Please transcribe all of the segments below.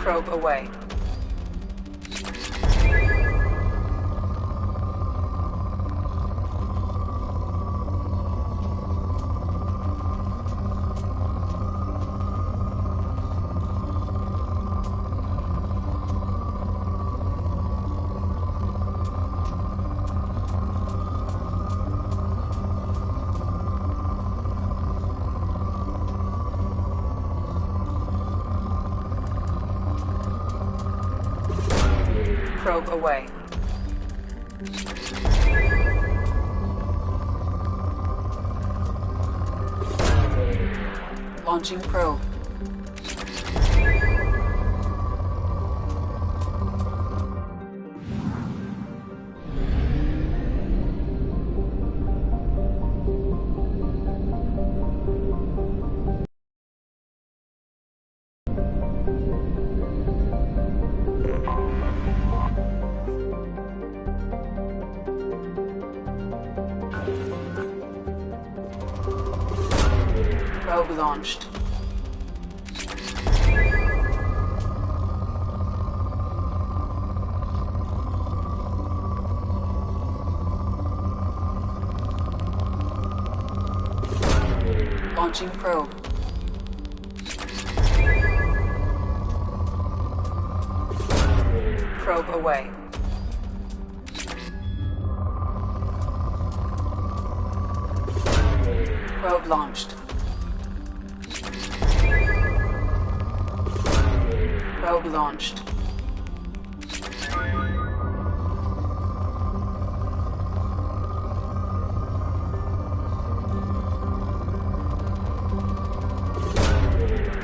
Probe away. Probe away. Launching probe. Probe launched. Launching probe. Probe away. Probe launched. Probe launched.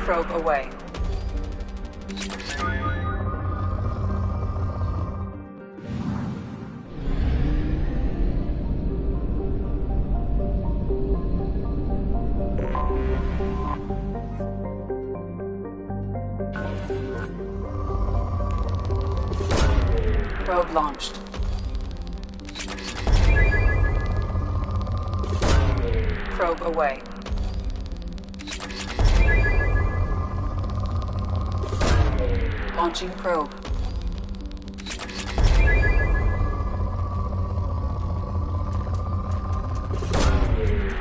Probe away. Probe launched. Probe away. Launching probe.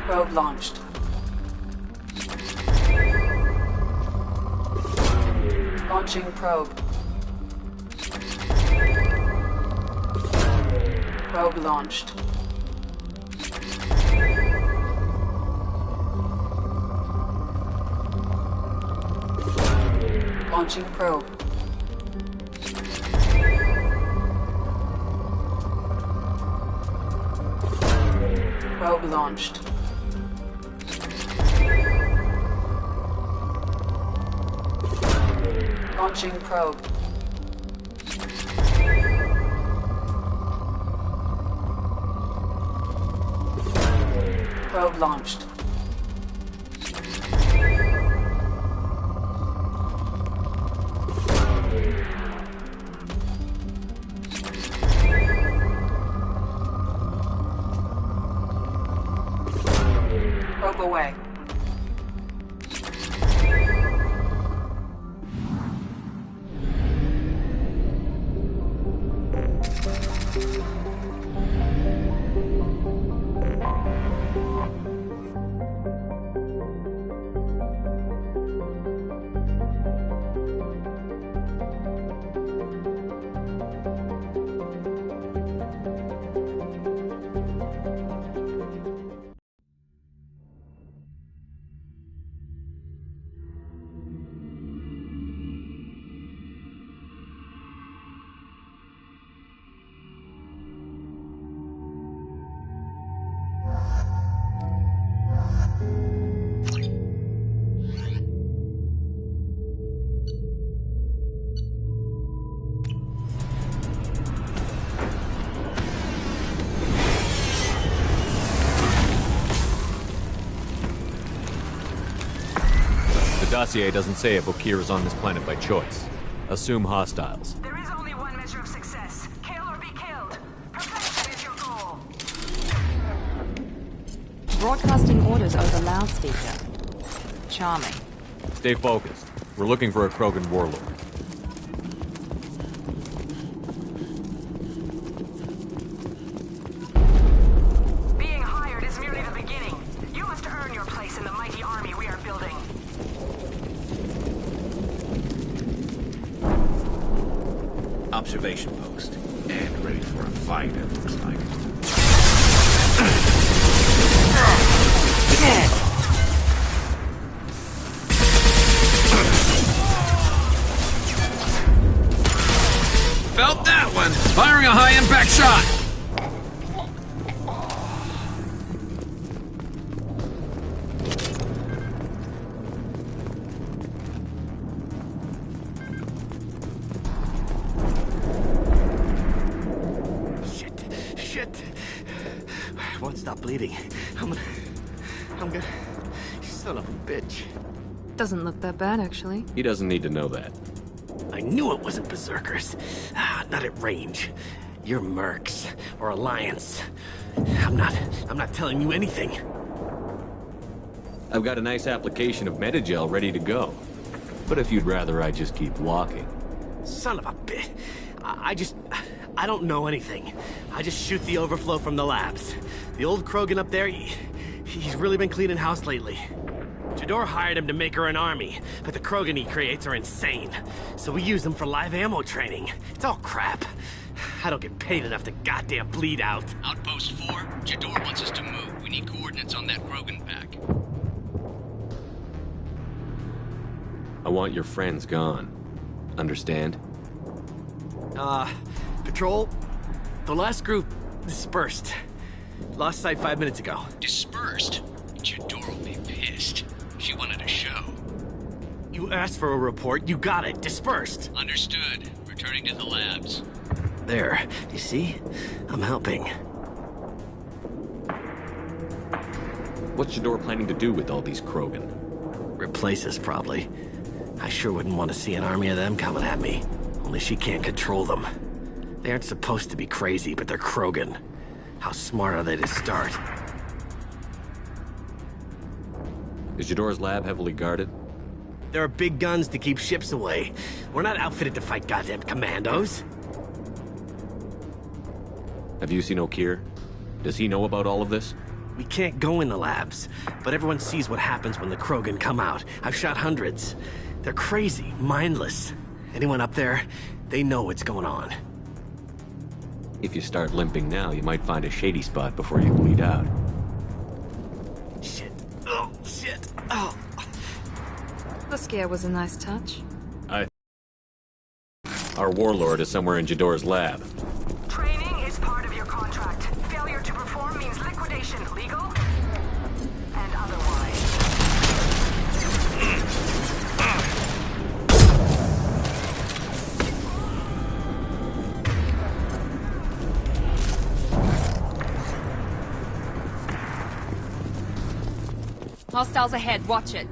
Probe launched. Launching probe. Probe launched. Launching probe. Probe launched. Launching probe. Probe launched. Probe away. The dossier doesn't say if Okir is on this planet by choice. Assume hostiles. There is only one measure of success. Kill or be killed. Perfection is your goal. Broadcasting orders over loudspeaker. Charming. Stay focused. We're looking for a Krogan warlord. observation post. And ready for a fight, it looks like. Felt that one! Firing a high-impact shot! Shit. I won't stop bleeding. I'm good. You son of a bitch. Doesn't look that bad, actually. He doesn't need to know that. I knew it wasn't Berserkers. Not at range. You're Mercs, or Alliance. I'm not telling you anything. I've got a nice application of Metagel ready to go. But if you'd rather I just keep walking. Son of a bitch. I don't know anything. I just shoot the overflow from the labs. The old Krogan up there, he's really been cleaning house lately. Jador hired him to make her an army, but the Krogan he creates are insane. So we use them for live ammo training. It's all crap. I don't get paid enough to goddamn bleed out. Outpost 4, Jador wants us to move. We need coordinates on that Krogan pack. I want your friends gone. Understand? Patrol, the last group dispersed. Lost sight 5 minutes ago. Dispersed? Jador will be pissed. She wanted a show. You asked for a report, you got it. Dispersed. Understood. Returning to the labs. There. You see? I'm helping. What's Jador planning to do with all these Krogan? Replace us, probably. I sure wouldn't want to see an army of them coming at me. Only she can't control them. They aren't supposed to be crazy, but they're Krogan. How smart are they to start? Is Jador's lab heavily guarded? There are big guns to keep ships away. We're not outfitted to fight goddamn commandos. Have you seen Okir? Does he know about all of this? We can't go in the labs, but everyone sees what happens when the Krogan come out. I've shot hundreds. They're crazy, mindless. Anyone up there, they know what's going on. If you start limping now, you might find a shady spot before you bleed out. Shit. Oh, shit. Oh. The scare was a nice touch. Our warlord is somewhere in Jador's lab. Training is part of your contract. Failure to perform means liquidation, legal and otherwise. Hostiles ahead, watch it.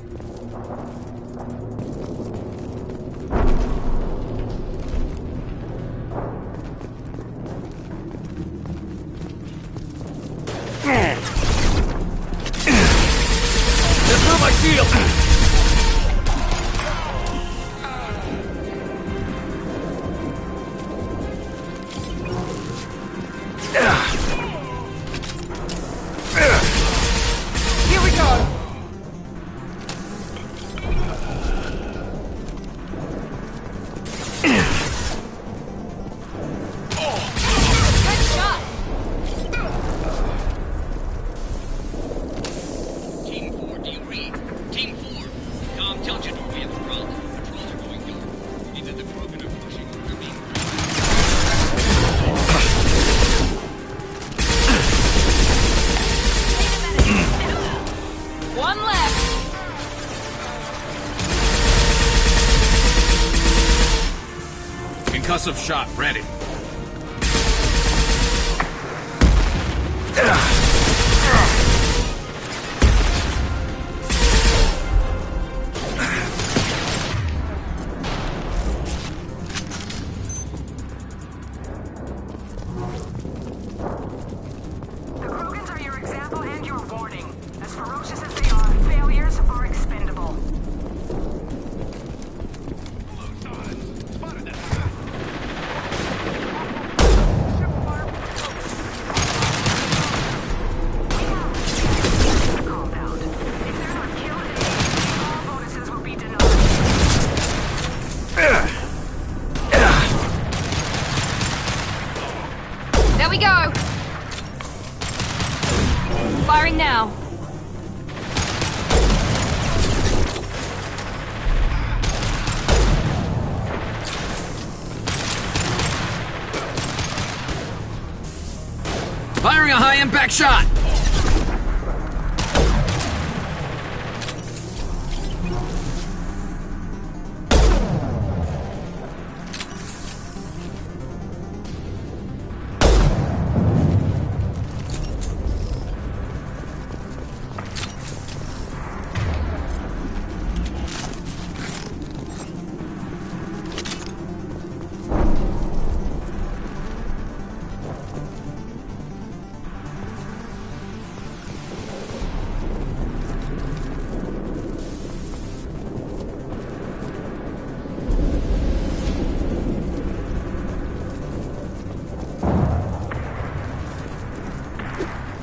That's not my shield! Here we go! Team 4, do you read? Team 4, Tom, tell Jador we have a problem. Patrols are going north. Either the Krogan are pushing or we're being One left. Concussive shot, ready. The Krogans are your example and your warning. As ferocious as they are, failures are expendable. Firing a high-impact shot!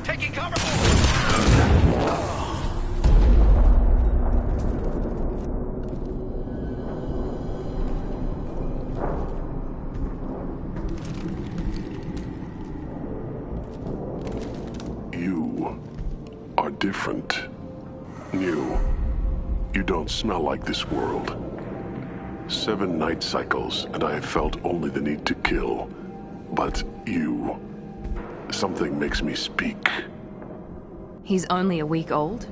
Taking cover! You are different. New. You don't smell like this world. 7 night cycles, and I have felt only the need to kill. But you... something makes me speak. He's only a week old?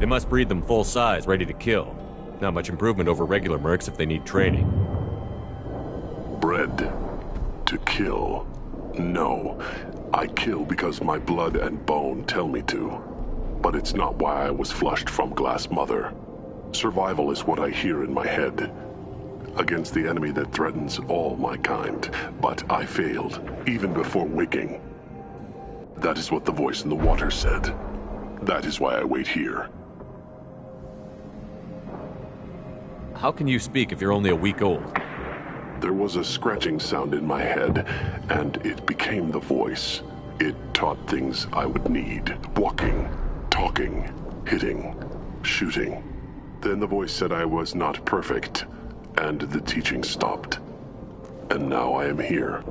They must breed them full size, ready to kill. Not much improvement over regular mercs if they need training. Bred to kill. No. I kill because my blood and bone tell me to. But it's not why I was flushed from Glass Mother. Survival is what I hear in my head. Against the enemy that threatens all my kind. But I failed, even before waking. That is what the voice in the water said. That is why I wait here. How can you speak if you're only a week old? There was a scratching sound in my head, and it became the voice. It taught things I would need. Walking, talking, hitting, shooting. Then the voice said I was not perfect, and the teaching stopped. And now I am here.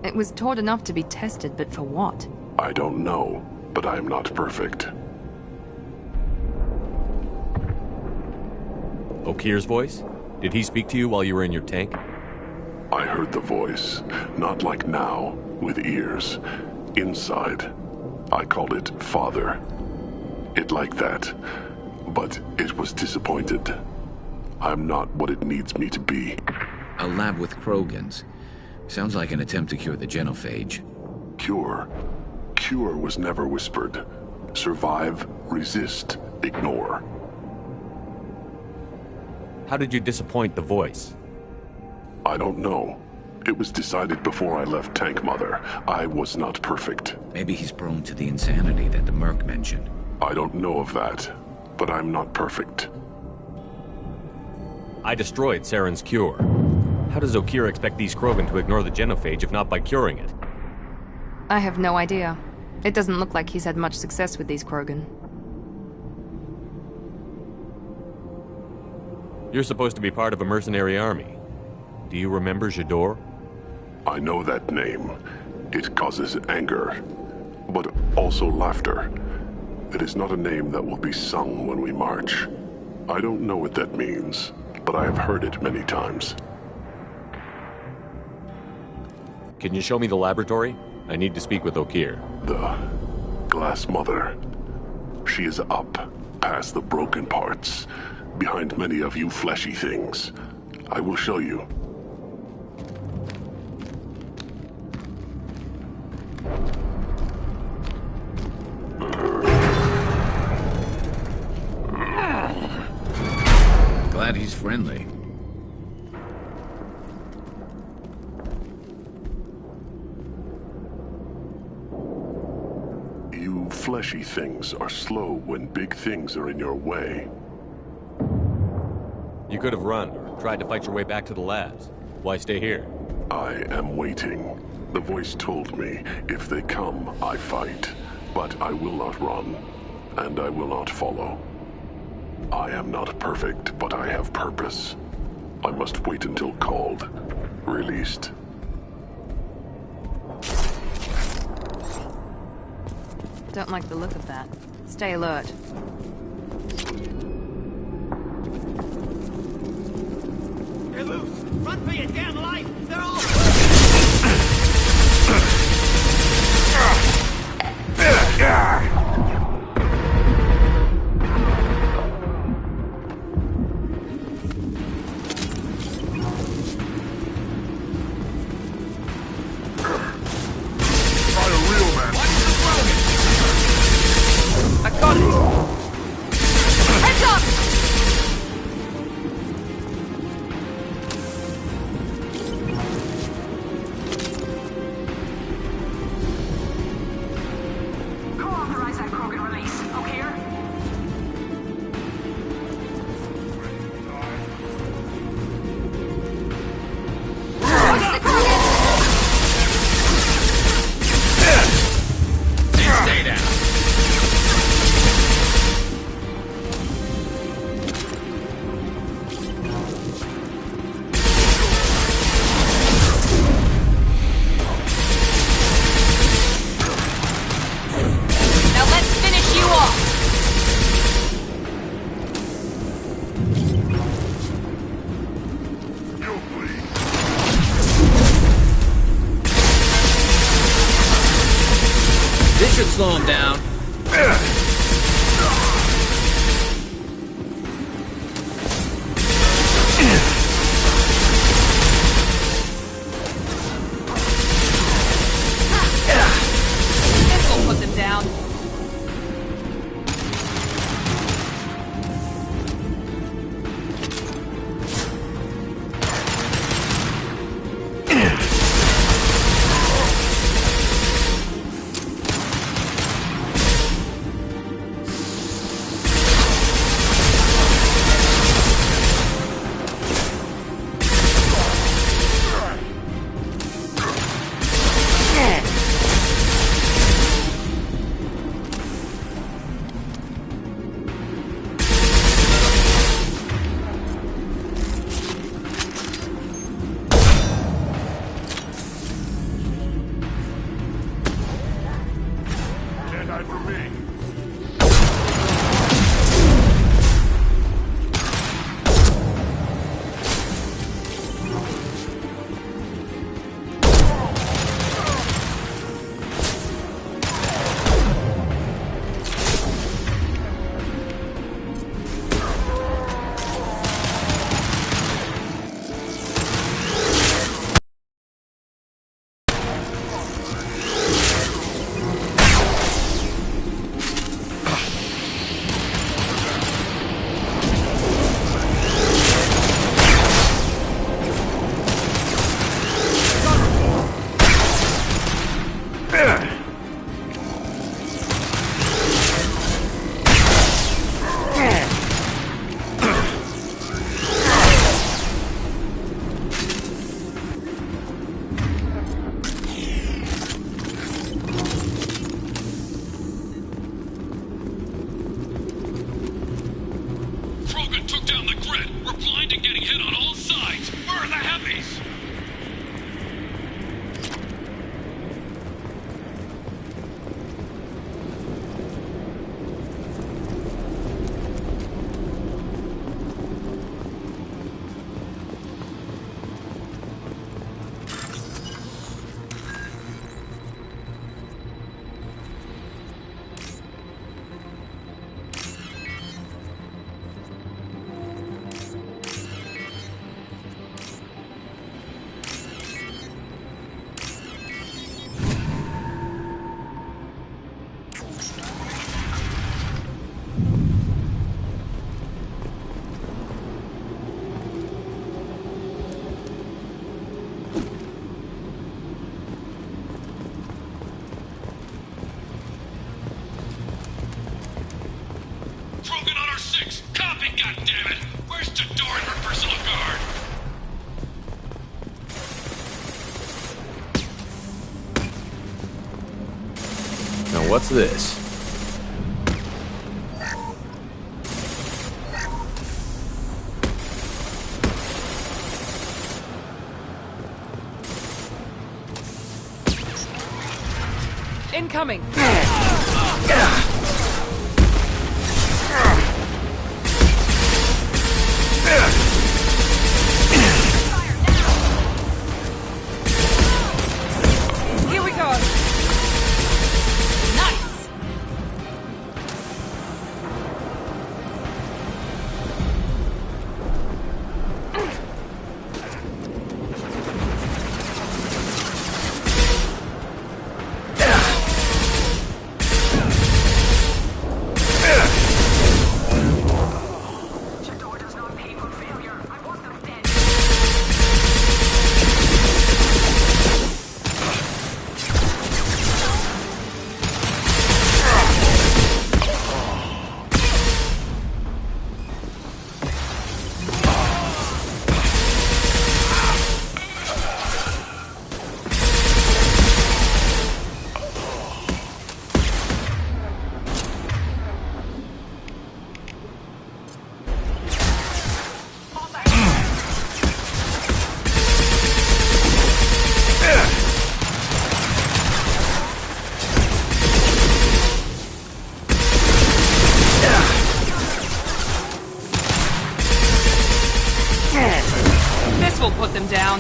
It was taught enough to be tested, but for what? I don't know, but I am not perfect. Okir's voice? Did he speak to you while you were in your tank? I heard the voice, not like now, with ears. Inside. I called it Father. It like that. But it was disappointed. I'm not what it needs me to be. A lab with Krogans. Sounds like an attempt to cure the genophage. Cure. Cure was never whispered. Survive, resist, ignore. How did you disappoint the voice? I don't know. It was decided before I left Tank Mother. I was not perfect. Maybe he's prone to the insanity that the Merc mentioned. I don't know of that, but I'm not perfect. I destroyed Saren's cure. How does Okir expect these Krogan to ignore the genophage if not by curing it? I have no idea. It doesn't look like he's had much success with these Krogan. You're supposed to be part of a mercenary army. Do you remember Jador? I know that name. It causes anger, but also laughter. It is not a name that will be sung when we march. I don't know what that means, but I have heard it many times. Can you show me the laboratory? I need to speak with Okir. The Glass Mother. She is up, past the broken parts, behind many of you fleshy things. I will show you. Glad he's friendly. You fleshy things are slow when big things are in your way. You could have run, or tried to fight your way back to the labs. Why stay here? I am waiting. The voice told me, if they come, I fight. But I will not run, and I will not follow. I am not perfect, but I have purpose. I must wait until called, released. Don't like the look of that. Stay alert. They're loose! Front for you, damn life! They're all... Heads up! Co-authorize that Krogan release. Okay, here? Stay down. Now let's finish you off! This should slow him down. This'll put them down. Jedi for me. Krogan took down the grid. We're blind and getting hit on all sides. Where are the heavies? Krogan on our 6. Copy, goddammit! Where's Tador and her personal guard? Now what's this? Incoming! Here we go! Nice! shut them down.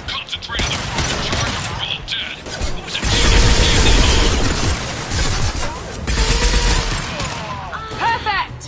Concentrate on the broken charge or we're all dead. What was it? Perfect!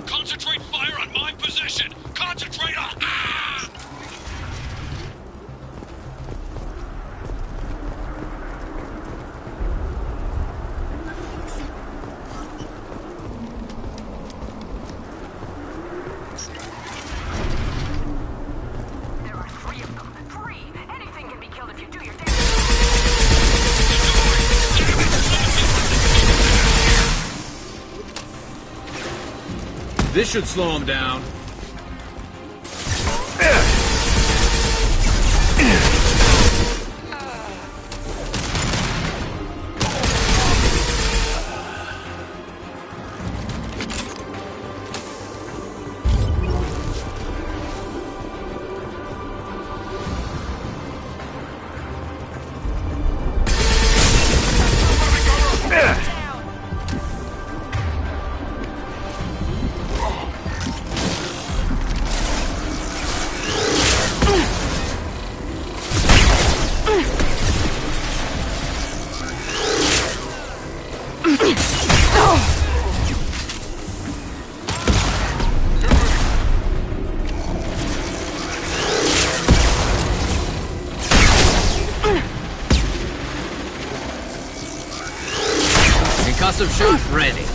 Concentrate fire on my position! Concentrate on... Ah! There are 3 of them. 3! Anything can be killed if you do your damn... This should slow him down. Concussive shot ready.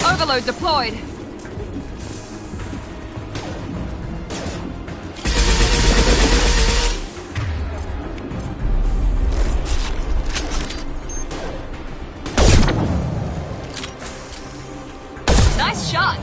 Overload deployed. Nice shot.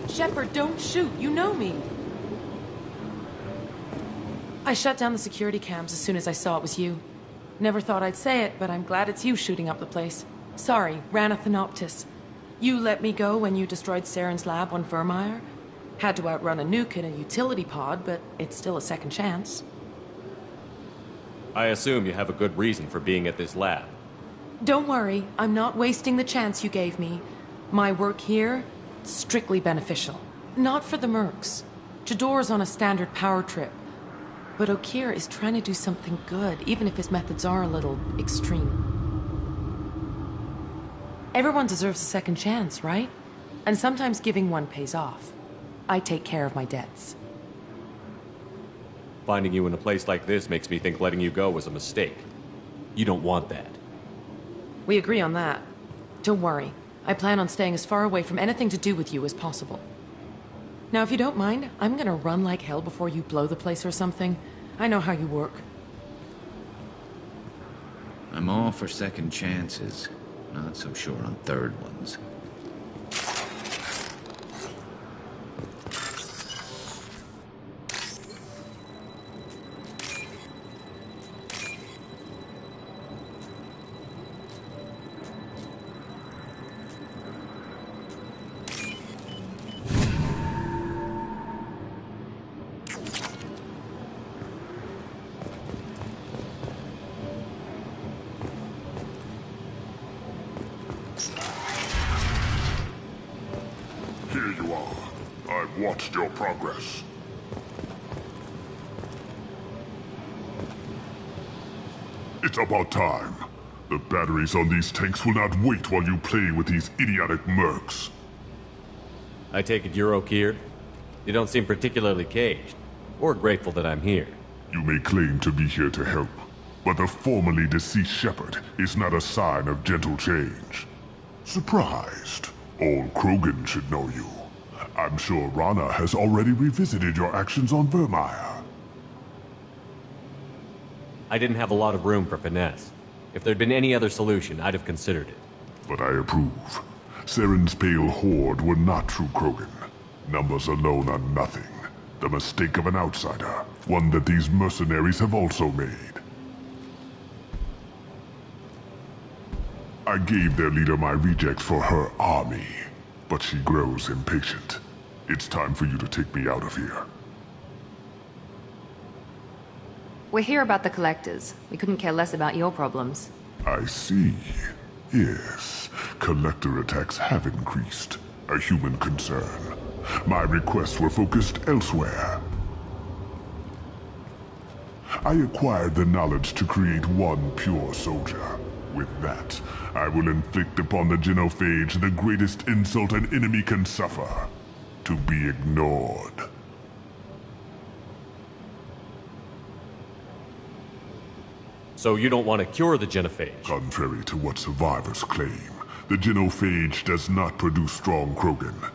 Shepard, don't shoot. You know me. I shut down the security cams as soon as I saw it was you. Never thought I'd say it, but I'm glad it's you shooting up the place. Sorry, Ranathanoptis. You let me go when you destroyed Saren's lab on Vermeer. Had to outrun a nuke in a utility pod, but it's still a second chance. I assume you have a good reason for being at this lab. Don't worry, I'm not wasting the chance you gave me. My work here, strictly beneficial. Not for the mercs. Jador's on a standard power trip. But Okir is trying to do something good, even if his methods are a little extreme. Everyone deserves a second chance, right? And sometimes giving one pays off. I take care of my debts. Finding you in a place like this makes me think letting you go was a mistake. You don't want that. We agree on that. Don't worry. I plan on staying as far away from anything to do with you as possible. Now, if you don't mind, I'm gonna run like hell before you blow the place or something. I know how you work. I'm all for second chances. Not so sure on third ones. Here you are. I've watched your progress. It's about time. The batteries on these tanks will not wait while you play with these idiotic mercs. I take it you're Okir? You don't seem particularly caged, or grateful that I'm here. You may claim to be here to help, But the formerly deceased shepherd is not a sign of gentle change. Surprised? All Krogan should know you. I'm sure Rana has already revisited your actions on Vermeer. I didn't have a lot of room for finesse. If there'd been any other solution, I'd have considered it. But I approve. Saren's pale horde were not true Krogan. Numbers alone are nothing. The mistake of an outsider, one that these mercenaries have also made. I gave their leader my rejects for her army, but she grows impatient. It's time for you to take me out of here. We're here about the collectors. We couldn't care less about your problems. I see. Yes, collector attacks have increased. A human concern. My requests were focused elsewhere. I acquired the knowledge to create one pure soldier. With that, I will inflict upon the genophage the greatest insult an enemy can suffer. To be ignored. So you don't want to cure the genophage? Contrary to what survivors claim, the genophage does not produce strong Krogan.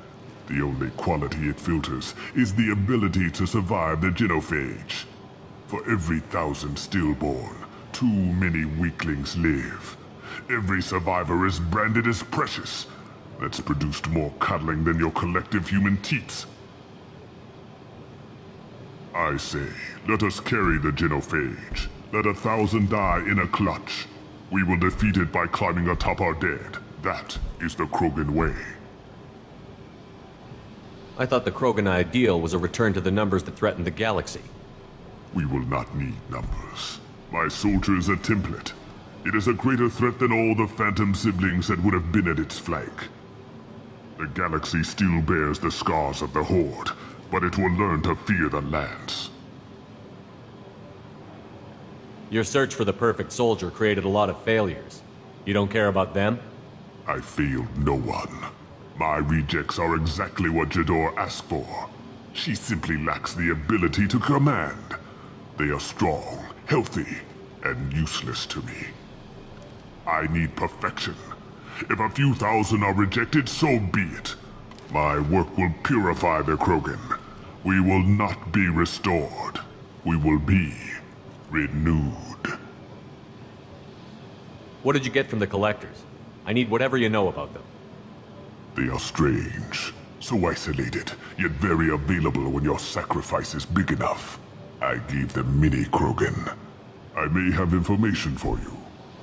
The only quality it filters is the ability to survive the genophage. For every 1,000 stillborn, too many weaklings live. Every survivor is branded as precious. That's produced more cuddling than your collective human teats. I say, let us carry the genophage. Let 1,000 die in a clutch. We will defeat it by climbing atop our dead. That is the Krogan way. I thought the Krogan ideal was a return to the numbers that threatened the galaxy. We will not need numbers. My soldier is a template. It is a greater threat than all the phantom siblings that would have been at its flank. The galaxy still bears the scars of the Horde, but it will learn to fear the lands. Your search for the perfect soldier created a lot of failures. You don't care about them? I failed no one. My rejects are exactly what Jador asked for. She simply lacks the ability to command. They are strong, healthy, and useless to me. I need perfection. If a few thousand are rejected, so be it. My work will purify the Krogan. We will not be restored. We will be renewed. What did you get from the collectors? I need whatever you know about them. They are strange, so isolated, yet very available when your sacrifice is big enough. I gave them mini Krogan. I may have information for you,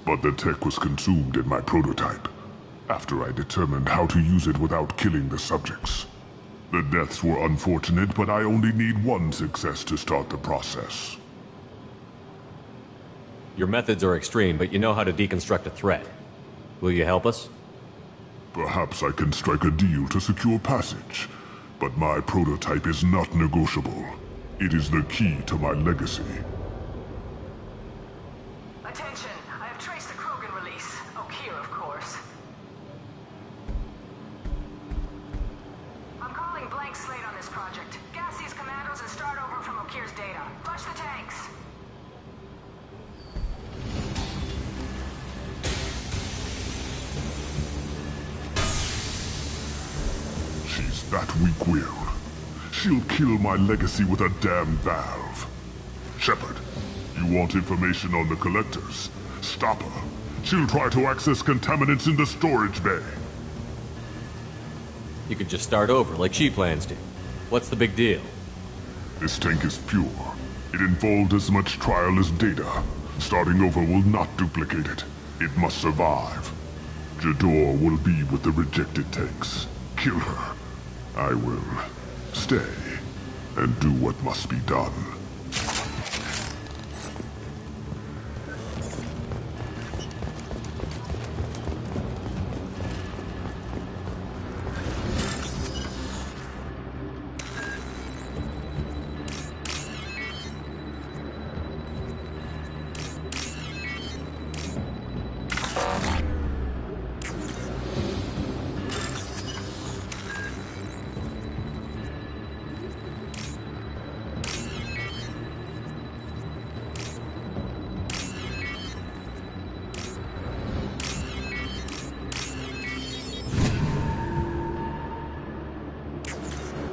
but the tech was consumed in my prototype, after I determined how to use it without killing the subjects. The deaths were unfortunate, but I only need one success to start the process. Your methods are extreme, but you know how to deconstruct a threat. Will you help us? Perhaps I can strike a deal to secure passage, but my prototype is not negotiable. It is the key to my legacy. Attention, I have traced the Krogan release. Okeer, of course. I'm calling blank slate on this project. Gas these commandos and start over from Okeer's data. Flush the tanks. She's that weak-willed. She'll kill my legacy with a damn valve. Shepard, you want information on the collectors? Stop her. She'll try to access contaminants in the storage bay. You could just start over, like she plans to. What's the big deal? This tank is pure. It involved as much trial as data. Starting over will not duplicate it. It must survive. Jador will be with the rejected tanks. Kill her. I will stay and do what must be done.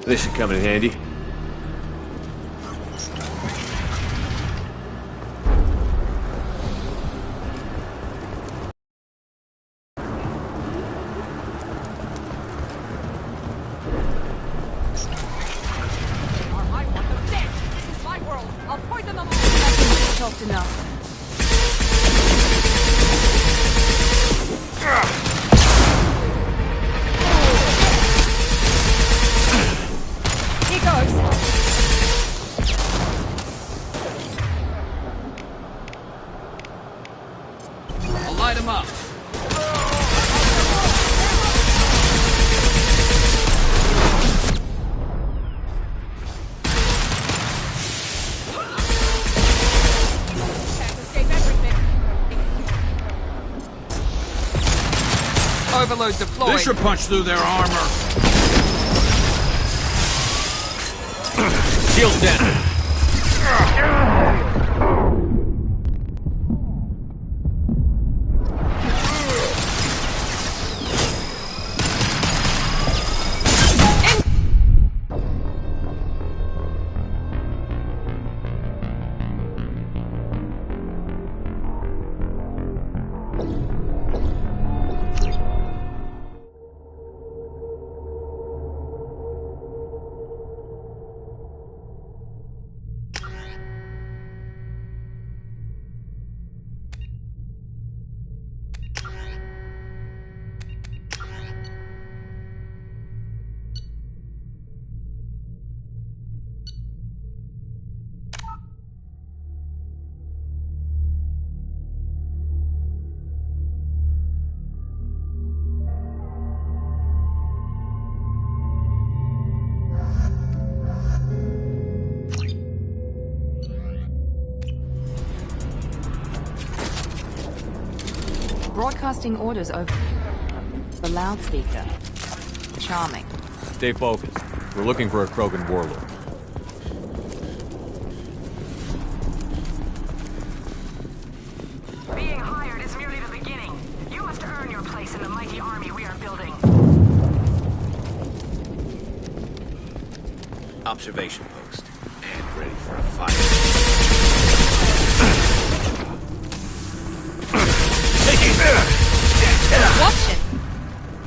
This should come in handy. Light him up. Overload deployed. This should punch through their armor. Shield down. Broadcasting orders over the loudspeaker. Charming. Stay focused. We're looking for a Krogan warlord. Being hired is merely the beginning. You must earn your place in the mighty army we are building. Observation post. And ready for a fight. Watch it!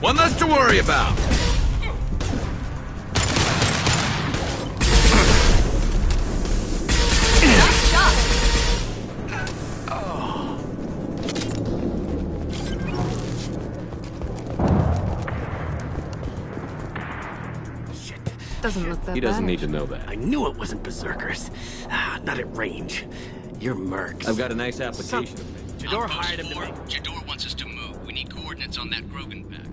One less to worry about. Nice shot! Shit. Doesn't look that He doesn't bad. need to know that. I knew it wasn't berserkers. Not at range. You're mercs. I've got a nice application. Jador hired him to make... Jador wants us to move. We need coordinates on that Krogan pack.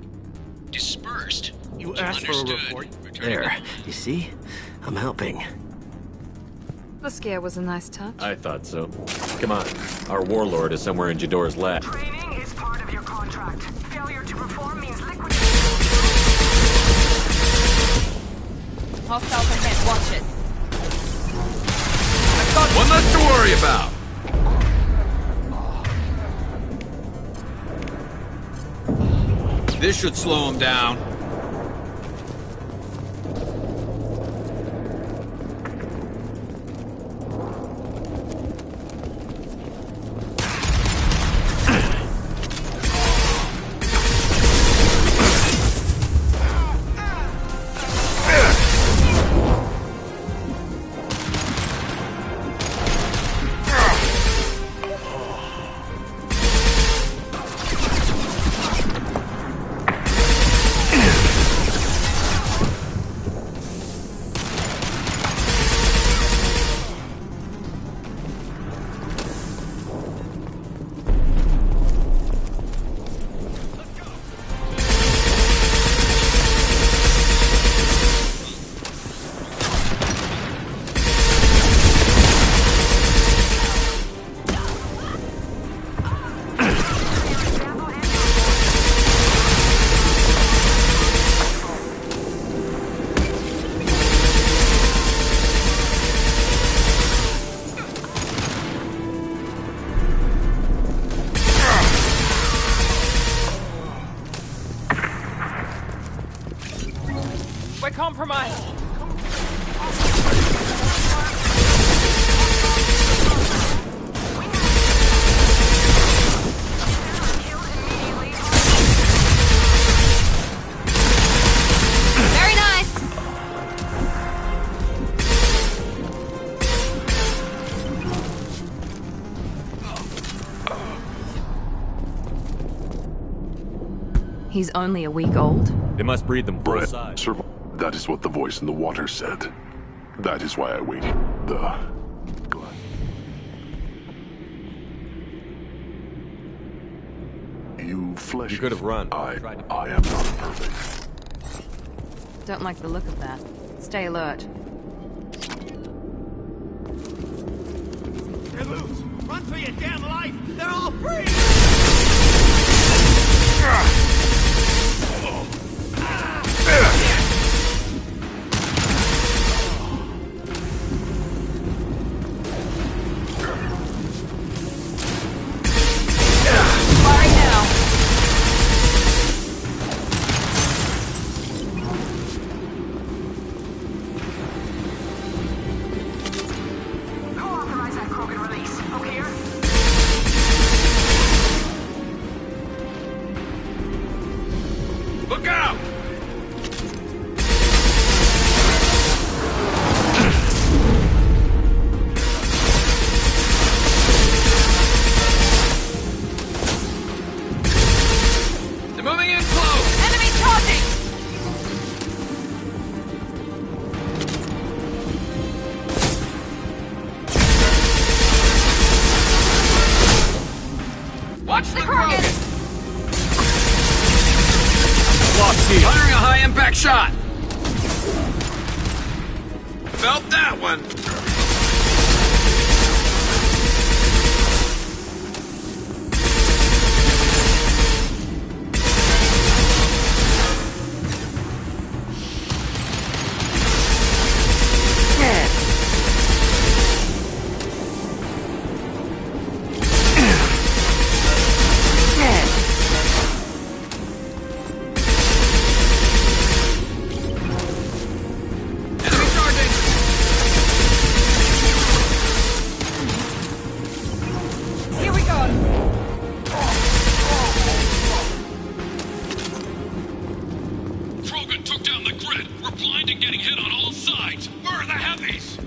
Dispersed. You asked for a Understood. report. Returning There. the- You see? I'm helping. The scare was a nice touch. I thought so. Come on. Our warlord is somewhere in Jador's lab. Training is part of your contract. Failure to perform means liquidation. Hostiles ahead, watch it. One less to worry about. This should slow him down. We're compromised. He's only a week old. They must breed them full Brett, size. that is what the voice in the water said. That is why I waited. You flesh. You could have run. I am not perfect. Don't like the look of that. Stay alert. They're loose! Run for your damn life! They're all free! Firing now. Who authorized that Krogan release? Okay, here? Look out! They're moving in close! Enemy charging! Watch the Krogan! Krogan! Lost key. Firing a high-impact shot! Felt that one! Enemy charging! Here we go! Krogan took down the grid. We're blind and getting hit on all sides. Where are the heavies?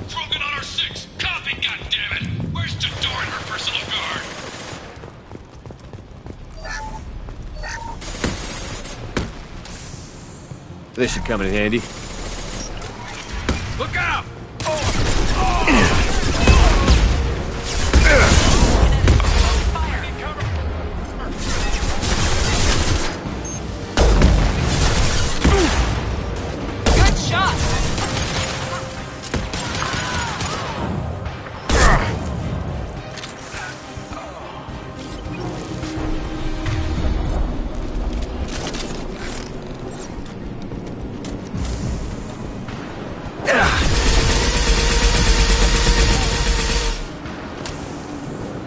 Krogan on our 6. Copy, goddammit! Where's Jador and her personal guard? This should come in handy. Look out! Good shot!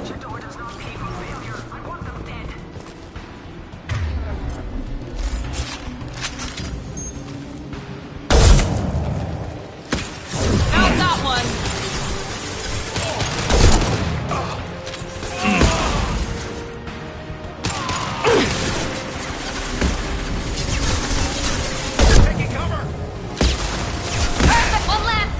Jador does not pay for failure. I want them dead. Found that one! Taking cover! One less!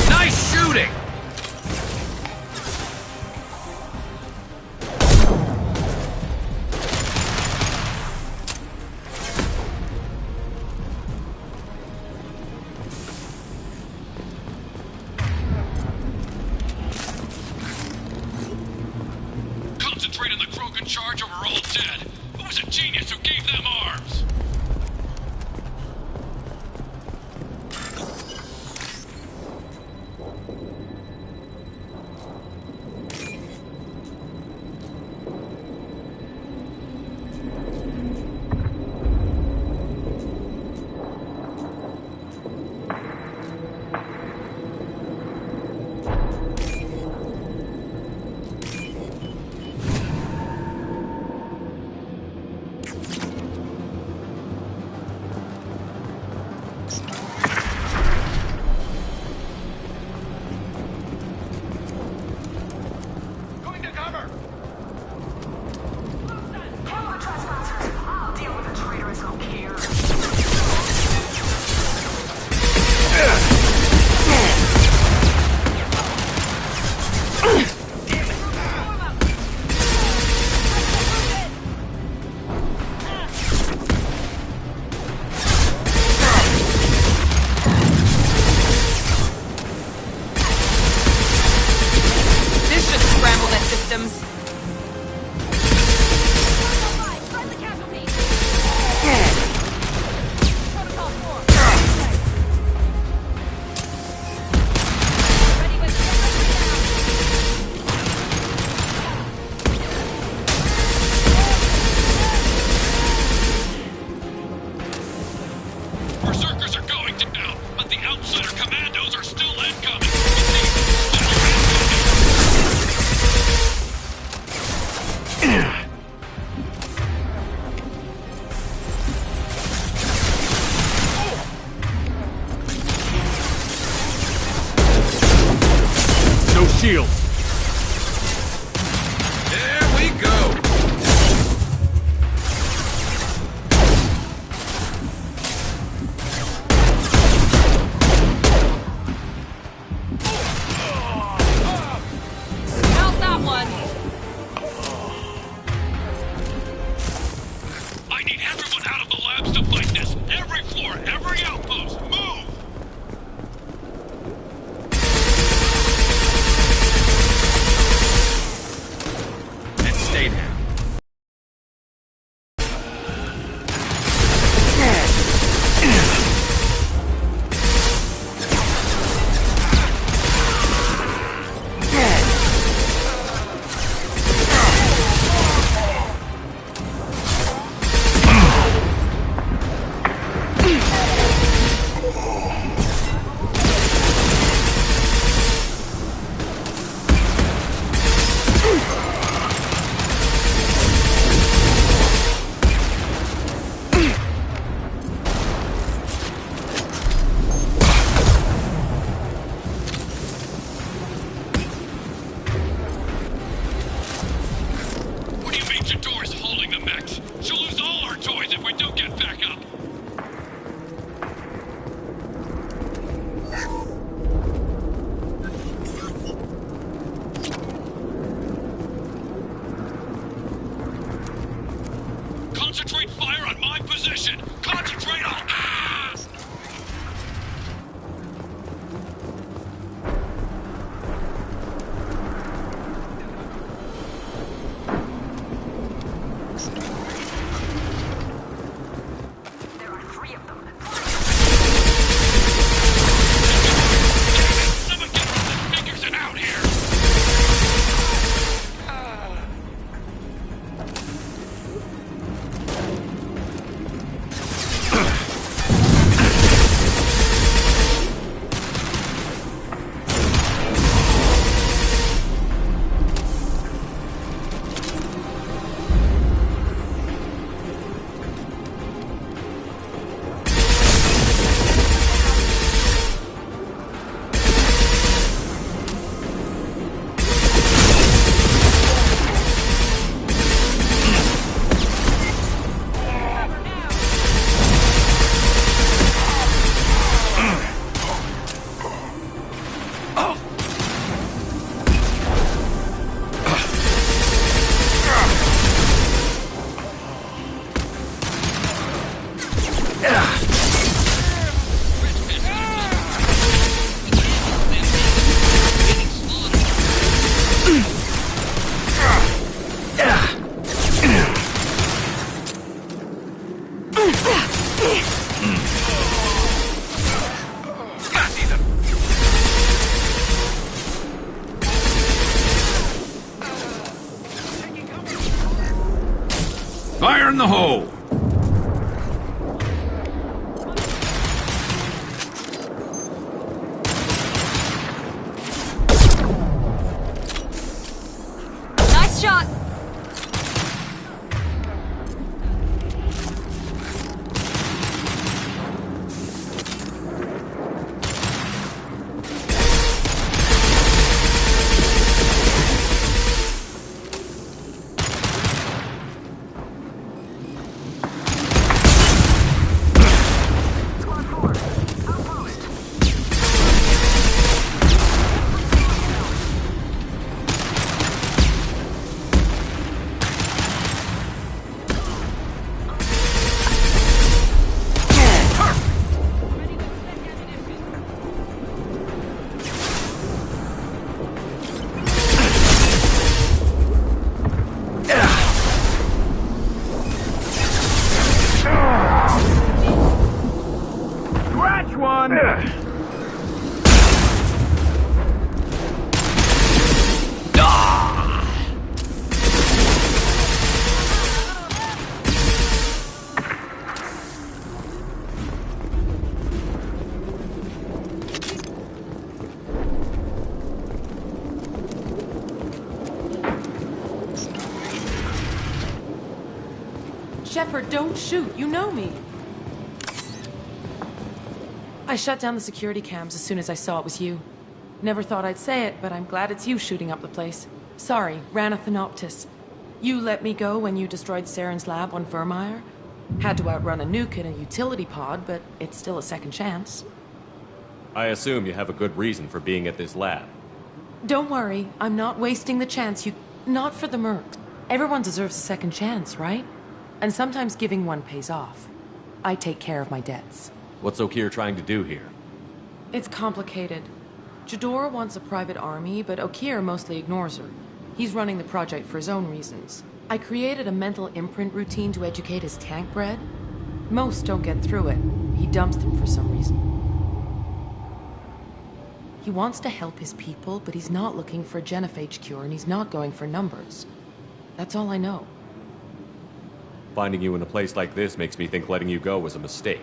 Nice shooting! Concentrate on the Krogan charge or we're all dead. Who was a genius who gave them arms? Hostiles are still incoming. No shields. There we go. Felt that one. I need everyone out of the labs to fight this. Every floor, every outpost, move! And stay down. What do you mean Jadora's holding the mechs? She'll lose all our toys if we don't get back up. Concentrate fire on my position! Concentrate on... Ah! There are 3 of them. Someone get the figures and out here! Fire in the hole! Nice shot. Squad 4, outpost. Scratch one! Shepard, don't shoot. You know me. I shut down the security cams as soon as I saw it was you. Never thought I'd say it, but I'm glad it's you shooting up the place. Sorry, Ranathanoptis. You let me go when you destroyed Saren's lab on Vermeer. Had to outrun a nuke in a utility pod, but it's still a second chance. I assume you have a good reason for being at this lab. Don't worry, I'm not wasting the chance you... Not for the mercs. Everyone deserves a second chance, right? And sometimes giving one pays off. I take care of my debts. What's Okeer trying to do here? It's complicated. Jadora wants a private army, but Okeer mostly ignores her. He's running the project for his own reasons. I created a mental imprint routine to educate his tank bred. Most don't get through it. He dumps them for some reason. He wants to help his people, but he's not looking for a genophage cure, and he's not going for numbers. That's all I know. Finding you in a place like this makes me think letting you go was a mistake.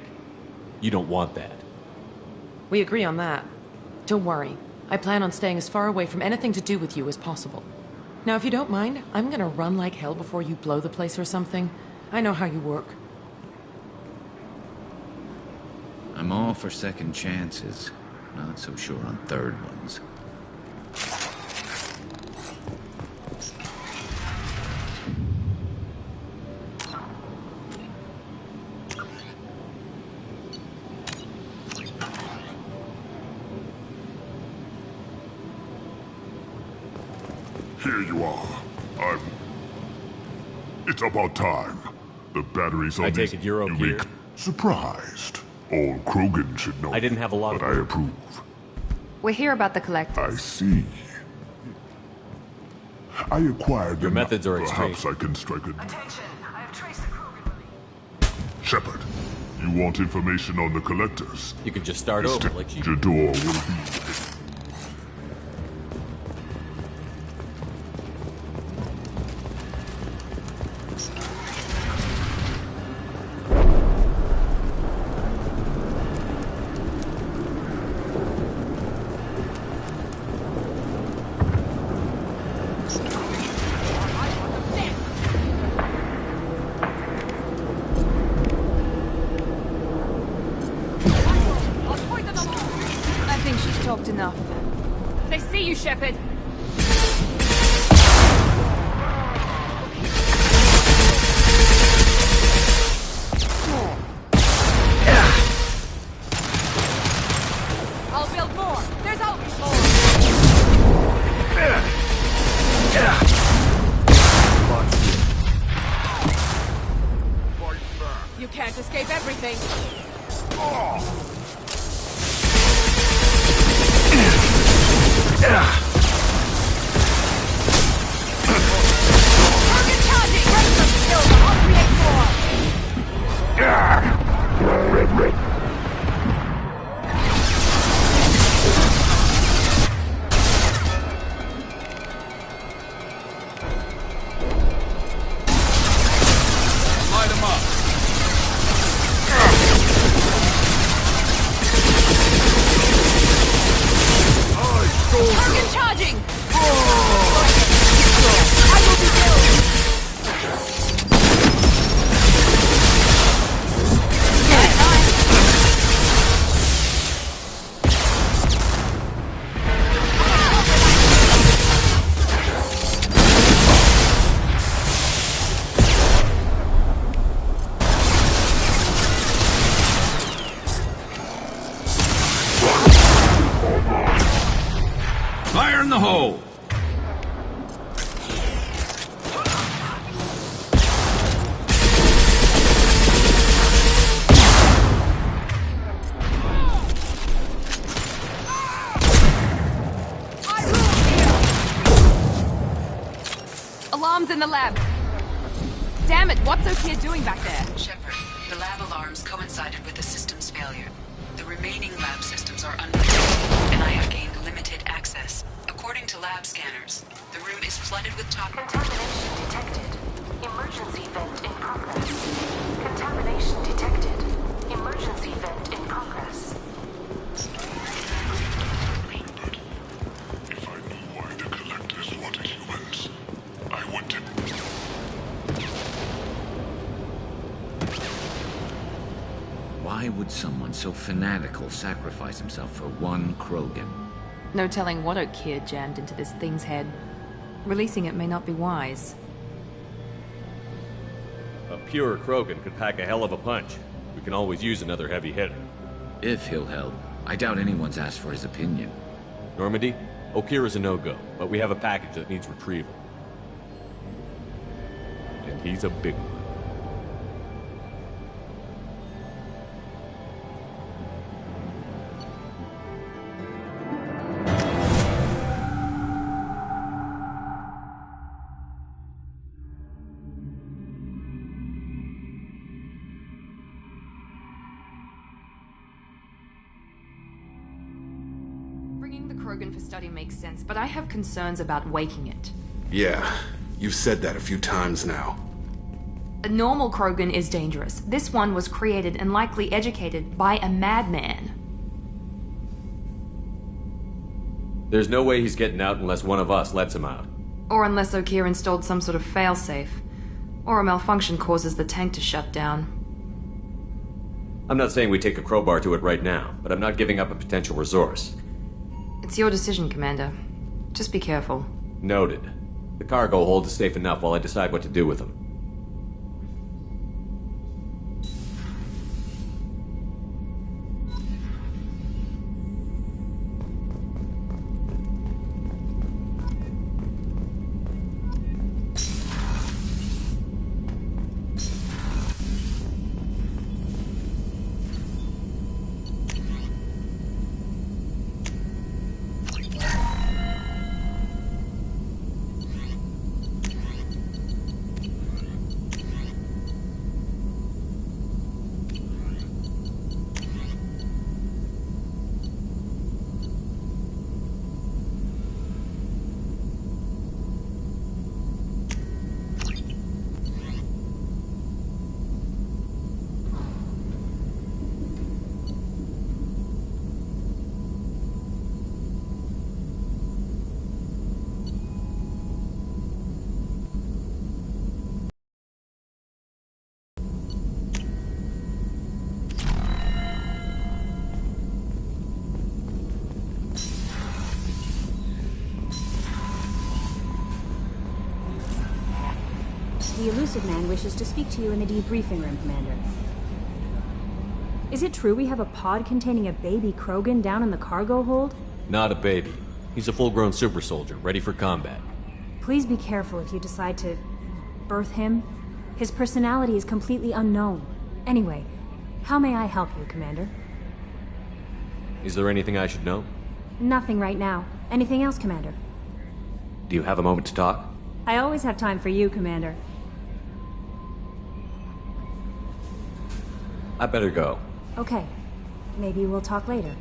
You don't want that. We agree on that. Don't worry. I plan on staying as far away from anything to do with you as possible. Now, if you don't mind, I'm gonna run like hell before you blow the place or something. I know how you work. I'm all for second chances. Not so sure on third ones. Here you are. It's about time. The batteries on I take it you're Okeer? Surprised. All Krogan should know. I didn't have a lot but of... I approve. We're here about the I collectors. see. I acquired Your them. methods are Perhaps extreme. I can strike a... Attention, I have traced the Krogan relief. Shepard, you want information on the collectors? You could just start over like you... Jador will be... I think she's talked enough. They see you, Shepard. I'll build more. There's always more. You can't escape everything. Target charging! Ready for skill, I'll create more! Light 'em up. Target charging! I will be killed! Fire in the hole! Alarms in the lab. Damn it, what's Okeer doing back there? Shepard, the lab alarms coincided with the system's failure. The remaining lab systems are unprotected, and I have gained limited access. According to lab scanners, the room is flooded with toxic... Contamination detected. Emergency vent in progress. Contamination detected. Emergency vent in progress. If I knew why the collectors wanted humans, I would... so fanatical sacrifice himself for one Krogan? No telling what Okeer jammed into this thing's head. Releasing it may not be wise. A pure Krogan could pack a hell of a punch. We can always use another heavy hitter. If he'll help. I doubt anyone's asked for his opinion. Normandy, Okeer is a no-go, but we have a package that needs retrieval. And he's a big one. Bringing the Krogan for study makes sense, but I have concerns about waking it. Yeah, you've said that a few times now. A normal Krogan is dangerous. This one was created and likely educated by a madman. There's no way he's getting out unless one of us lets him out. Or unless Okeer installed some sort of failsafe. Or a malfunction causes the tank to shut down. I'm not saying we take a crowbar to it right now, but I'm not giving up a potential resource. It's your decision, Commander. Just be careful. Noted. The cargo hold is safe enough while I decide what to do with them. The elusive man wishes to speak to you in the debriefing room, Commander. Is it true we have a pod containing a baby Krogan down in the cargo hold? Not a baby. He's a full-grown super soldier, ready for combat. Please be careful if you decide to birth him. His personality is completely unknown. Anyway, how may I help you, Commander? Is there anything I should know? Nothing right now. Anything else, Commander? Do you have a moment to talk? I always have time for you, Commander. I better go. Okay. Maybe we'll talk later.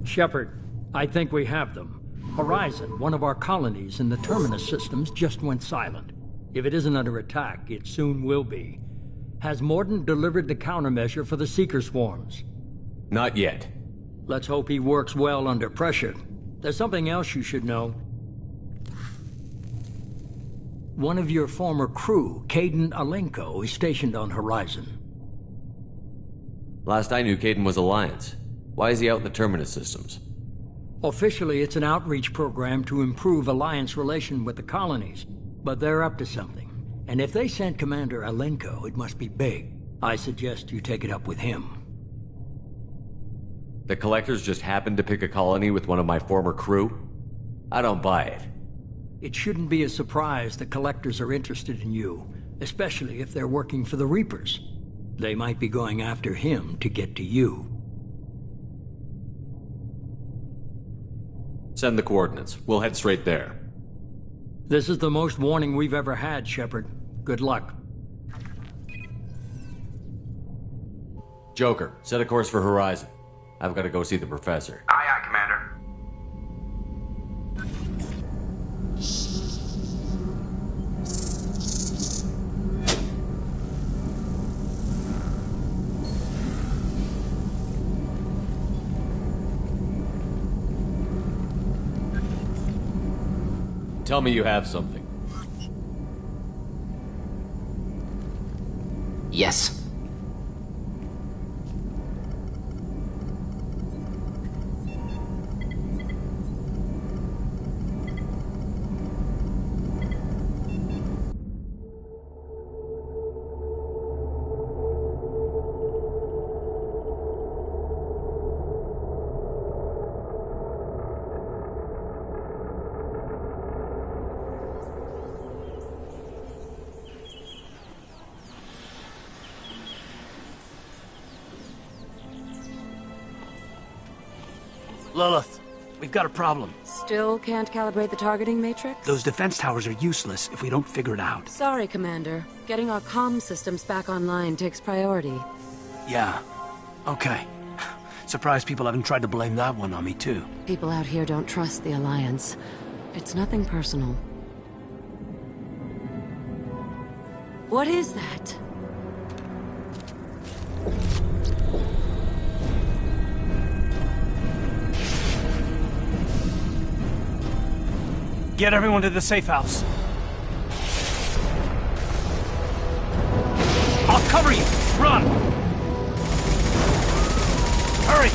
Shepard, I think we have them. Horizon, one of our colonies in the Terminus systems, just went silent. If it isn't under attack, it soon will be. Has Mordant delivered the countermeasure for the Seeker swarms? Not yet. Let's hope he works well under pressure. There's something else you should know. One of your former crew, Kaidan Alenko, is stationed on Horizon. Last I knew, Kaidan was Alliance. Why is he out in the Terminus systems? Officially, it's an outreach program to improve Alliance relation with the colonies. But they're up to something. And if they sent Commander Alenko, it must be big. I suggest you take it up with him. The Collectors just happened to pick a colony with one of my former crew? I don't buy it. It shouldn't be a surprise the Collectors are interested in you, especially if they're working for the Reapers. They might be going after him to get to you. Send the coordinates. We'll head straight there. This is the most warning we've ever had, Shepard. Good luck. Joker, set a course for Horizon. I've got to go see the professor. Aye, aye, Commander. Tell me you have something. Yes. Lilith, we've got a problem. Still can't calibrate the targeting matrix? Those defense towers are useless if we don't figure it out. Sorry, Commander. Getting our comm systems back online takes priority. Yeah. Okay. Surprised people haven't tried to blame that one on me, too. People out here don't trust the Alliance. It's nothing personal. What is that? Get everyone to the safe house. I'll cover you! Run! Hurry!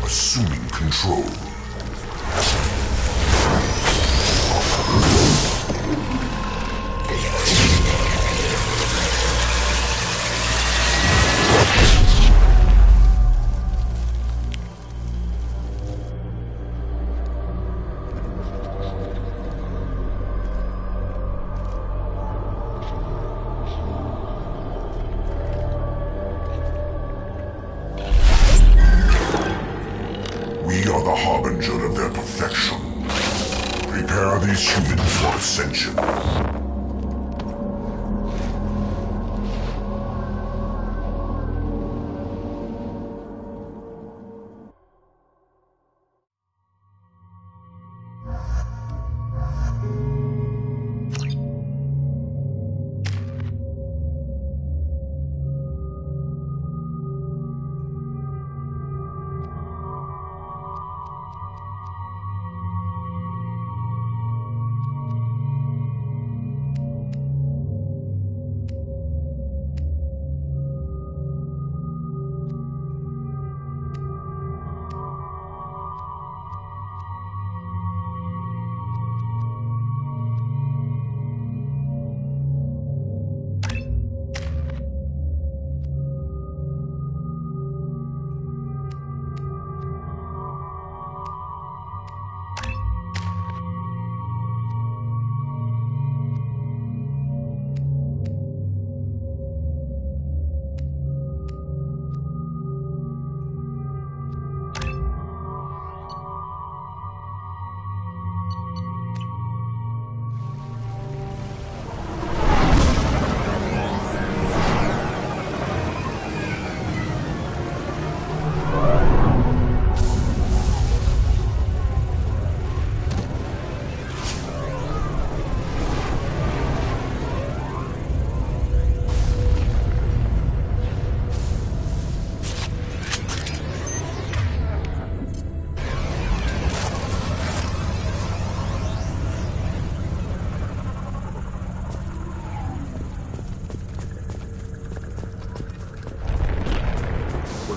Assuming control. We are the harbinger of their perfection. Prepare these humans for ascension.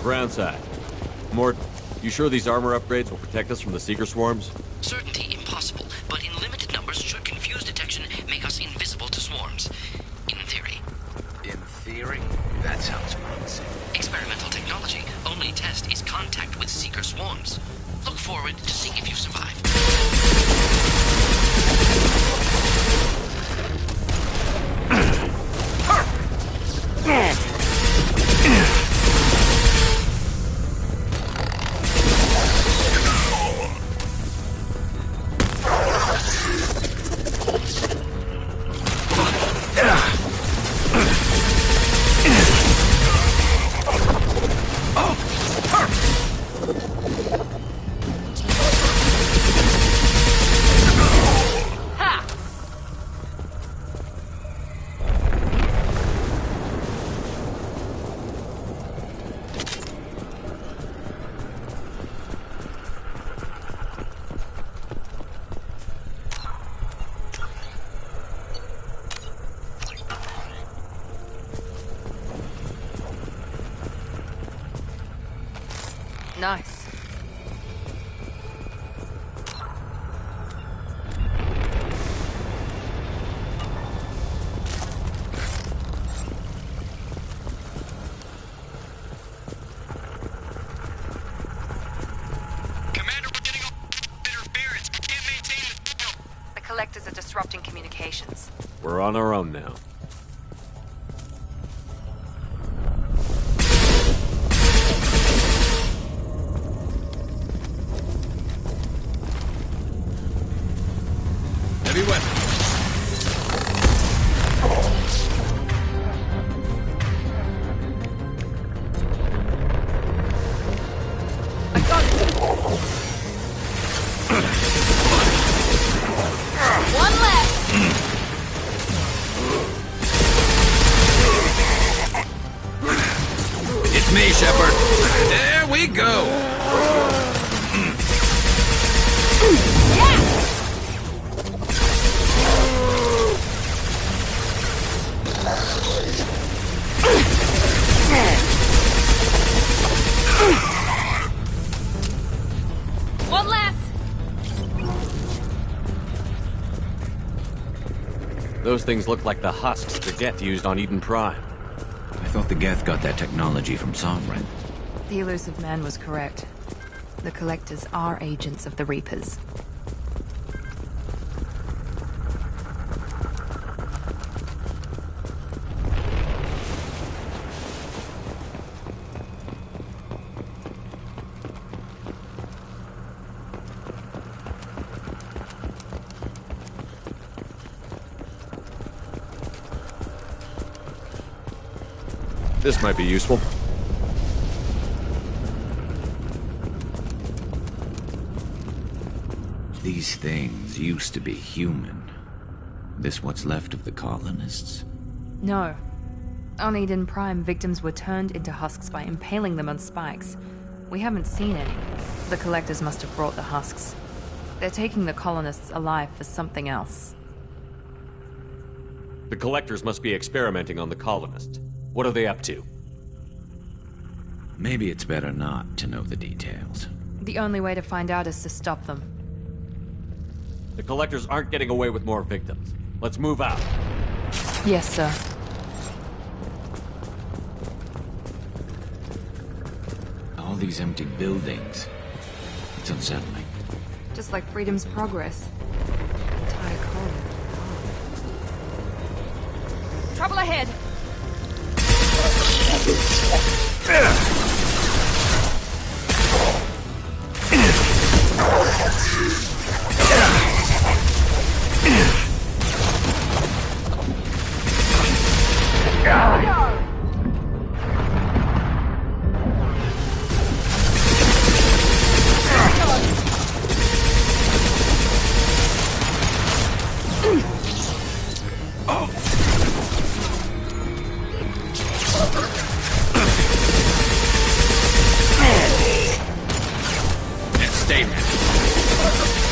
ground side. Mort, you sure these armor upgrades will protect us from the Seeker swarms? Certainty impossible, but in limited numbers should confuse detection make us invisible to swarms. In theory. In theory? That sounds promising. Experimental technology. Only test is contact with Seeker swarms. Look forward to seeing if you survive. Nice. Commander, we're getting interference. We can't maintain the signal. The collectors are disrupting communications. We're on our own now. Heavy weapon. I got it. One left. It's me, Shepard. There we go. One last. Those things look like the husks the Geth used on Eden Prime. I thought the Geth got that technology from Sovereign. The elusive man was correct. The collectors are agents of the Reapers. This might be useful. These things used to be human. This what's left of the colonists? No. On Eden Prime, victims were turned into husks by impaling them on spikes. We haven't seen any. The collectors must have brought the husks. They're taking the colonists alive for something else. The collectors must be experimenting on the colonists. What are they up to? Maybe it's better not to know the details. The only way to find out is to stop them. The collectors aren't getting away with more victims. Let's move out. Yes, sir. All these empty buildings. It's unsettling. Just like Freedom's Progress. Entire colony. Trouble ahead! Stay there.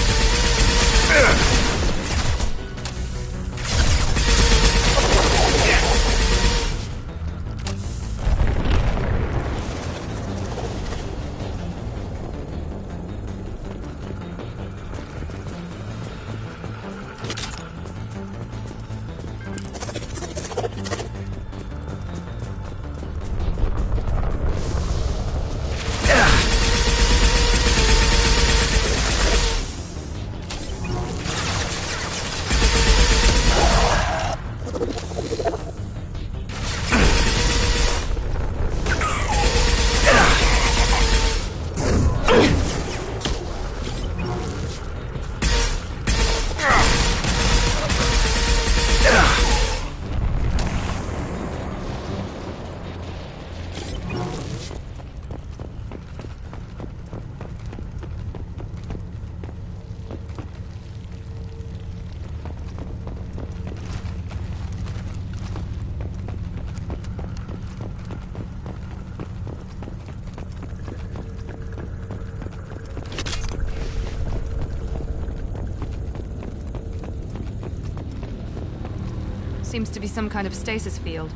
Seems to be some kind of stasis field.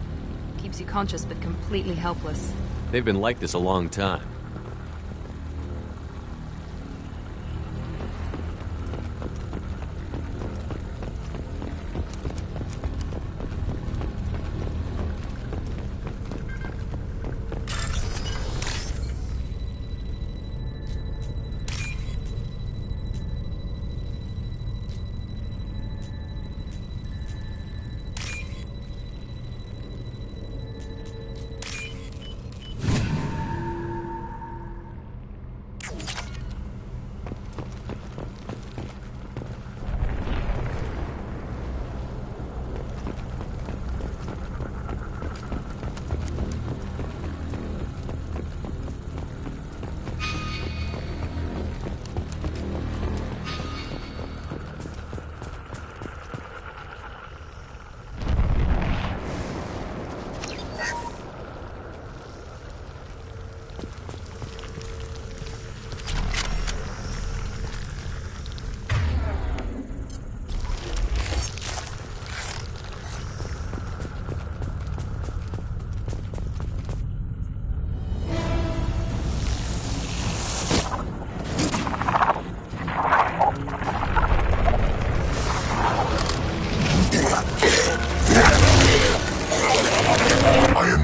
Keeps you conscious but completely helpless. They've been like this a long time.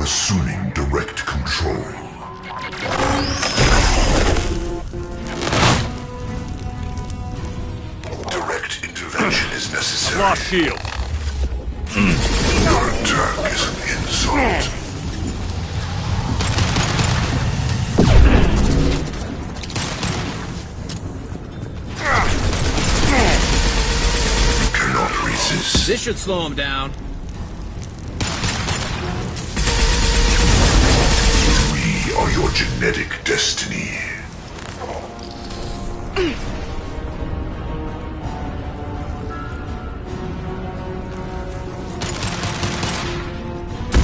Assuming direct control. Direct intervention is necessary. Lost shield. Your attack is an insult. You cannot resist. This should slow him down. Are your genetic destiny.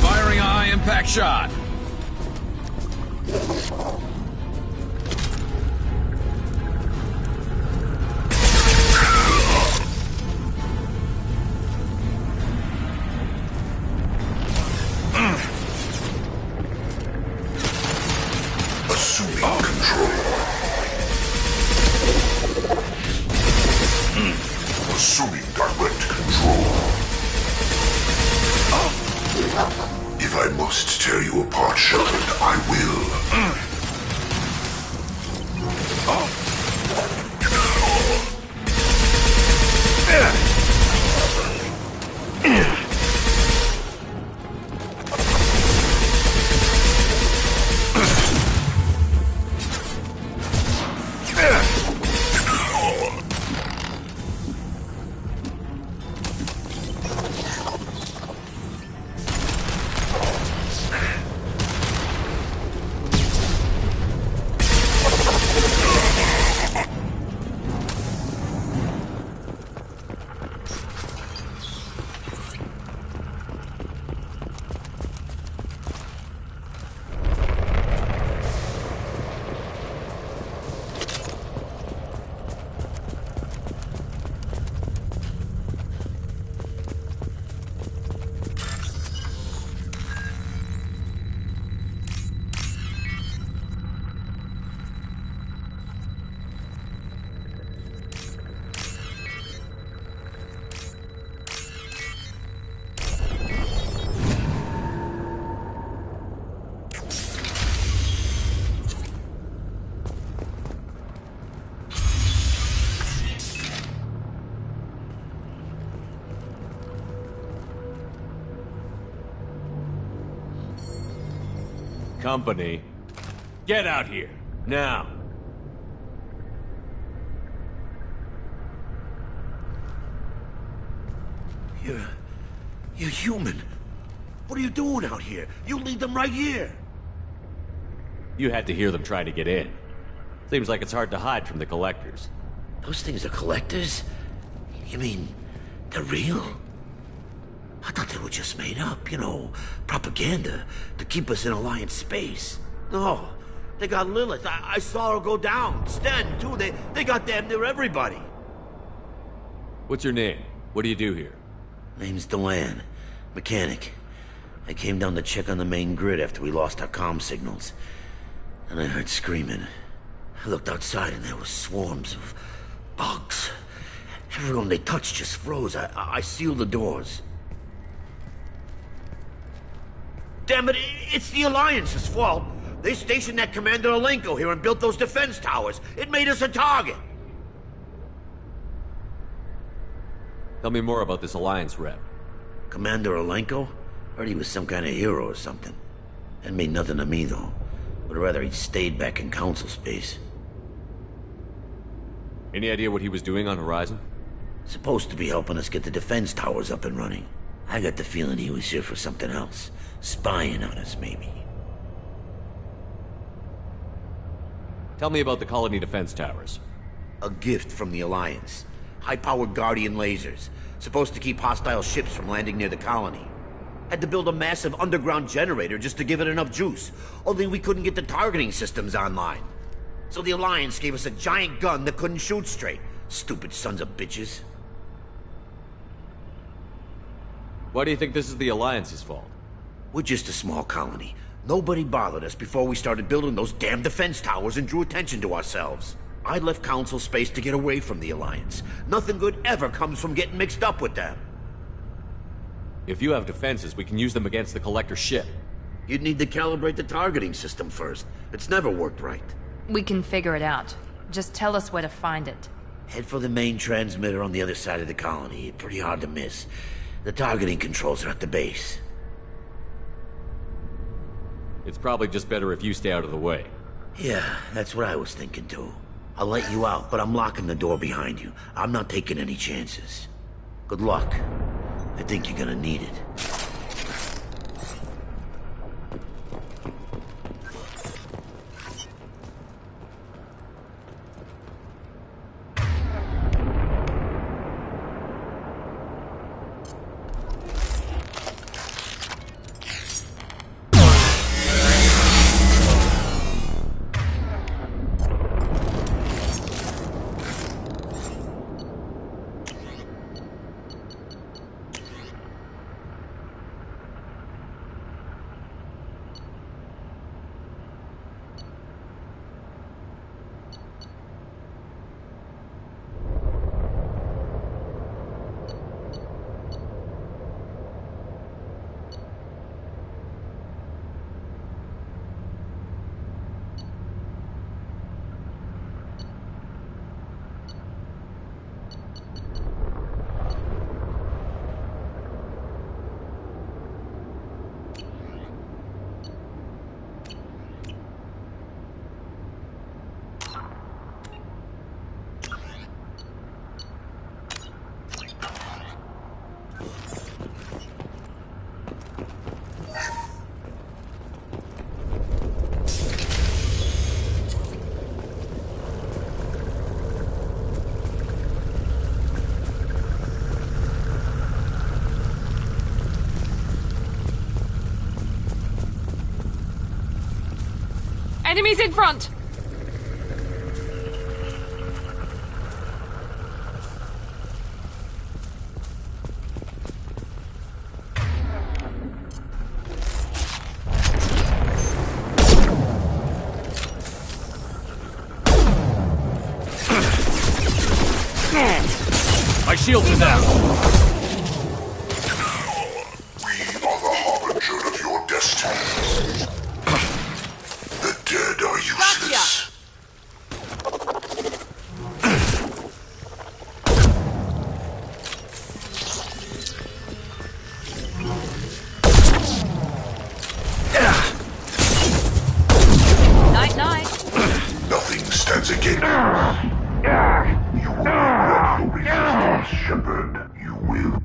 Firing a high-impact shot. Assuming control. Assuming direct control. If I must tear you apart, Shepard, I will. Company, get out here, now. You're human. What are you doing out here? You lead them right here. You had to hear them trying to get in. Seems like it's hard to hide from the collectors. Those things are collectors? You mean, they're real? I thought they were just made up, you know, propaganda to keep us in Alliance space. No, they got Lilith. I saw her go down. Sten, too. They got damn near everybody. What's your name? What do you do here? Name's Delan. Mechanic. I came down to check on the main grid after we lost our comm signals. And I heard screaming. I looked outside and there were swarms of bugs. Everyone they touched just froze. I sealed the doors. Damn it, it's the Alliance's fault. They stationed that Commander Alenko here and built those defense towers. It made us a target. Tell me more about this Alliance rep. Commander Alenko? Heard he was some kind of hero or something. That made nothing to me, though. Would rather he'd stayed back in Council space. Any idea what he was doing on Horizon? Supposed to be helping us get the defense towers up and running. I got the feeling he was here for something else. Spying on us, maybe. Tell me about the colony defense towers. A gift from the Alliance. High-powered Guardian lasers. Supposed to keep hostile ships from landing near the colony. Had to build a massive underground generator just to give it enough juice. Only we couldn't get the targeting systems online. So the Alliance gave us a giant gun that couldn't shoot straight. Stupid sons of bitches. Why do you think this is the Alliance's fault? We're just a small colony. Nobody bothered us before we started building those damn defense towers and drew attention to ourselves. I left Council space to get away from the Alliance. Nothing good ever comes from getting mixed up with them. If you have defenses, we can use them against the Collector ship. You'd need to calibrate the targeting system first. It's never worked right. We can figure it out. Just tell us where to find it. Head for the main transmitter on the other side of the colony. Pretty hard to miss. The targeting controls are at the base. It's probably just better if you stay out of the way. Yeah, that's what I was thinking too. I'll let you out, but I'm locking the door behind you. I'm not taking any chances. Good luck. I think you're gonna need it. Enemies in front! My shields are down! We are the harbinger of your destiny. The dead are useless. Night-night. Nothing stands against us. You will regret your resistance, Shepard. You will.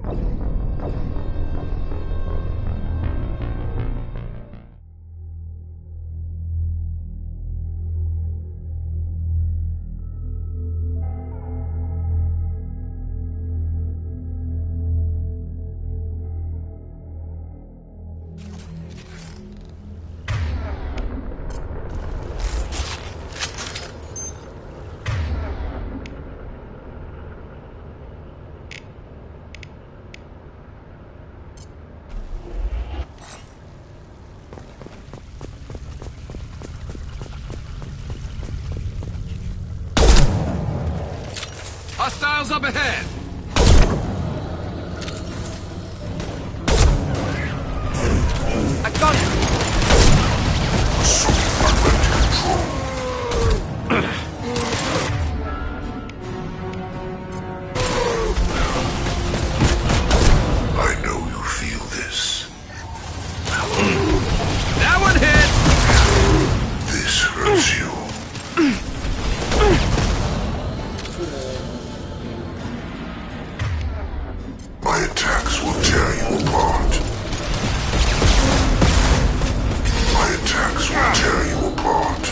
Hostiles up ahead! I got it! I know you feel this. That one hit! This hurts you. My attacks will tear you apart. My attacks will tear you apart.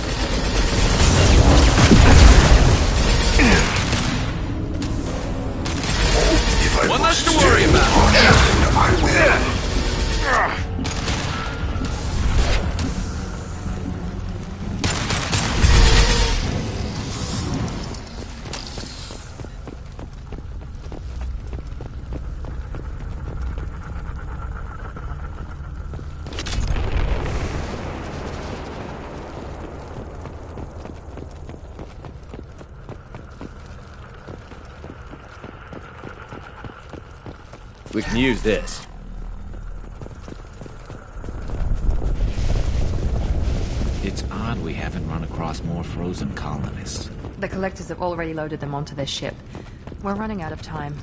If I One less must to worry tear you about. apart, I will. We can use this. It's odd we haven't run across more frozen colonists. The collectors have already loaded them onto their ship. We're running out of time.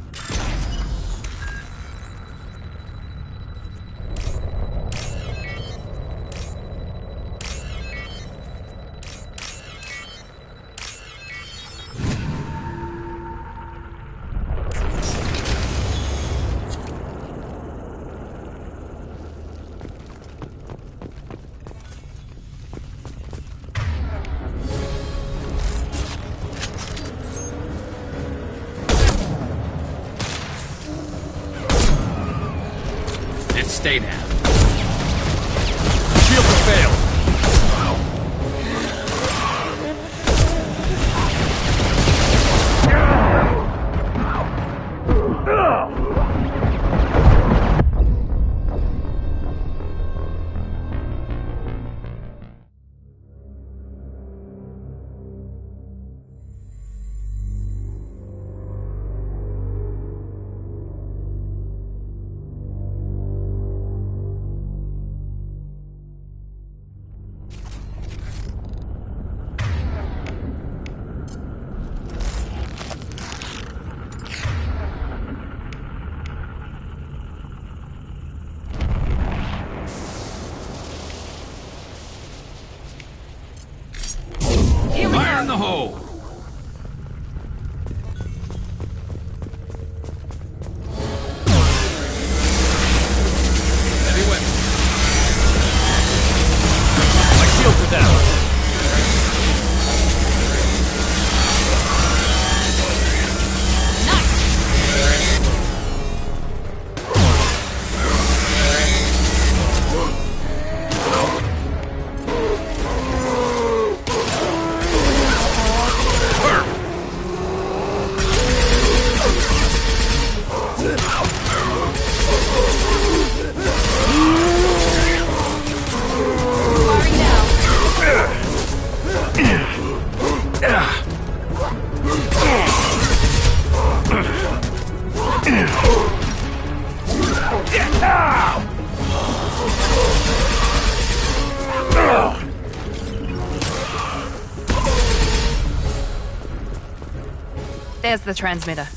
Stay down. Shields have failed. Fire in the hole! Heavy weapon. My shields are down. There's the transmitter.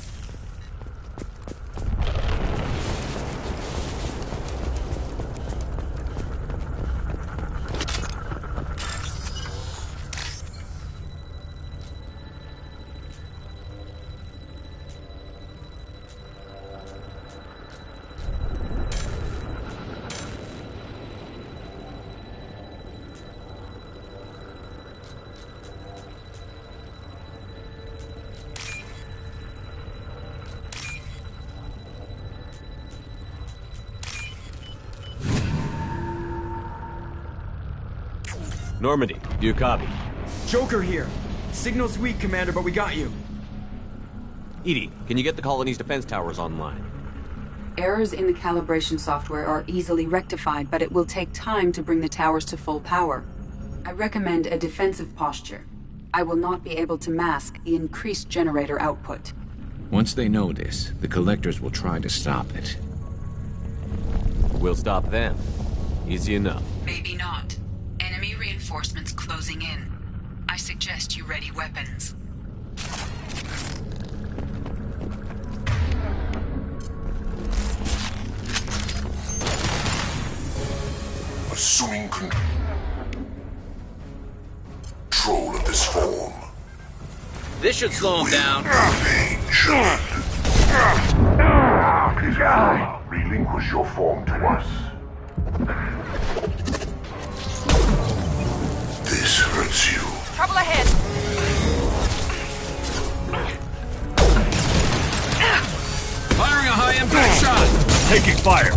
Normandy, do you copy? Joker here. Signal's weak, Commander, but we got you. Edie, can you get the colony's defense towers online? Errors in the calibration software are easily rectified, but it will take time to bring the towers to full power. I recommend a defensive posture. I will not be able to mask the increased generator output. Once they know this, the Collectors will try to stop it. We'll stop them. Easy enough. Maybe not. Enemy reinforcements closing in. I suggest you ready weapons. Assuming control of this form. This should slow him down. Relinquish your form to us. This hurts you. Trouble ahead! Firing a high-impact shot! Taking fire!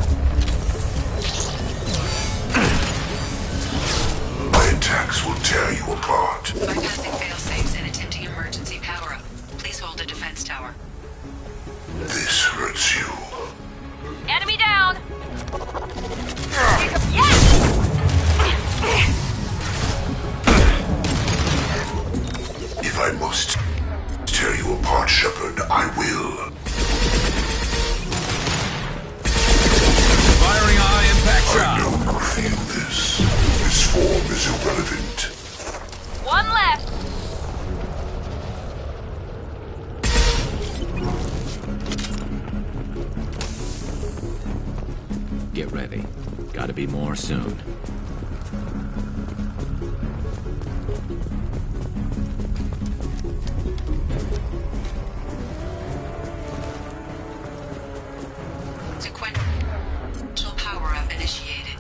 My attacks will tear you apart. Bypassing fail-safes and attempting emergency power-up. Please hold the defense tower. This hurts you. Enemy down! If I must tear you apart, Shepard, I will. Firing a high-impact shot! I know you feel this. This form is irrelevant. One left! Get ready. Gotta be more soon. Sequential power-up initiated.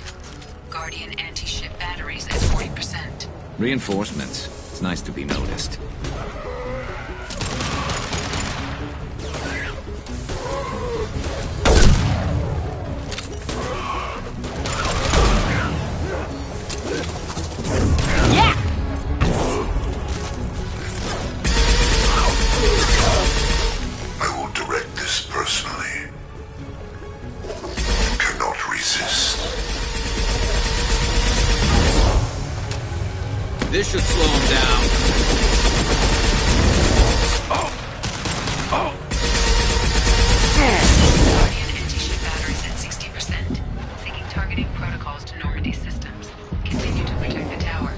Guardian anti-ship batteries at 40%. Reinforcements. It's nice to be noticed. I will direct this personally. You cannot resist. This should slow him down. Guardian anti-ship batteries at 60%. Syncing targeting protocols to Normandy systems. Continue to protect the tower.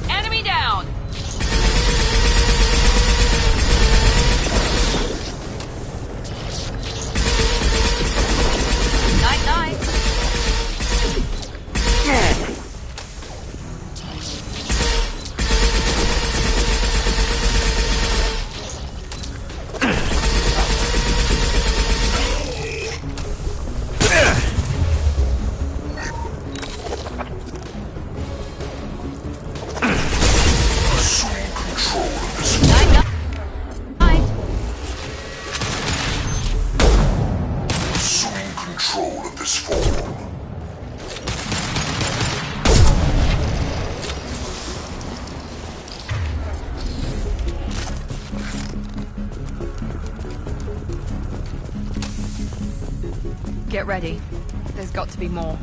Enemy down! Night-night! Assume control of this Assuming control of this form. Get ready. There's got to be more.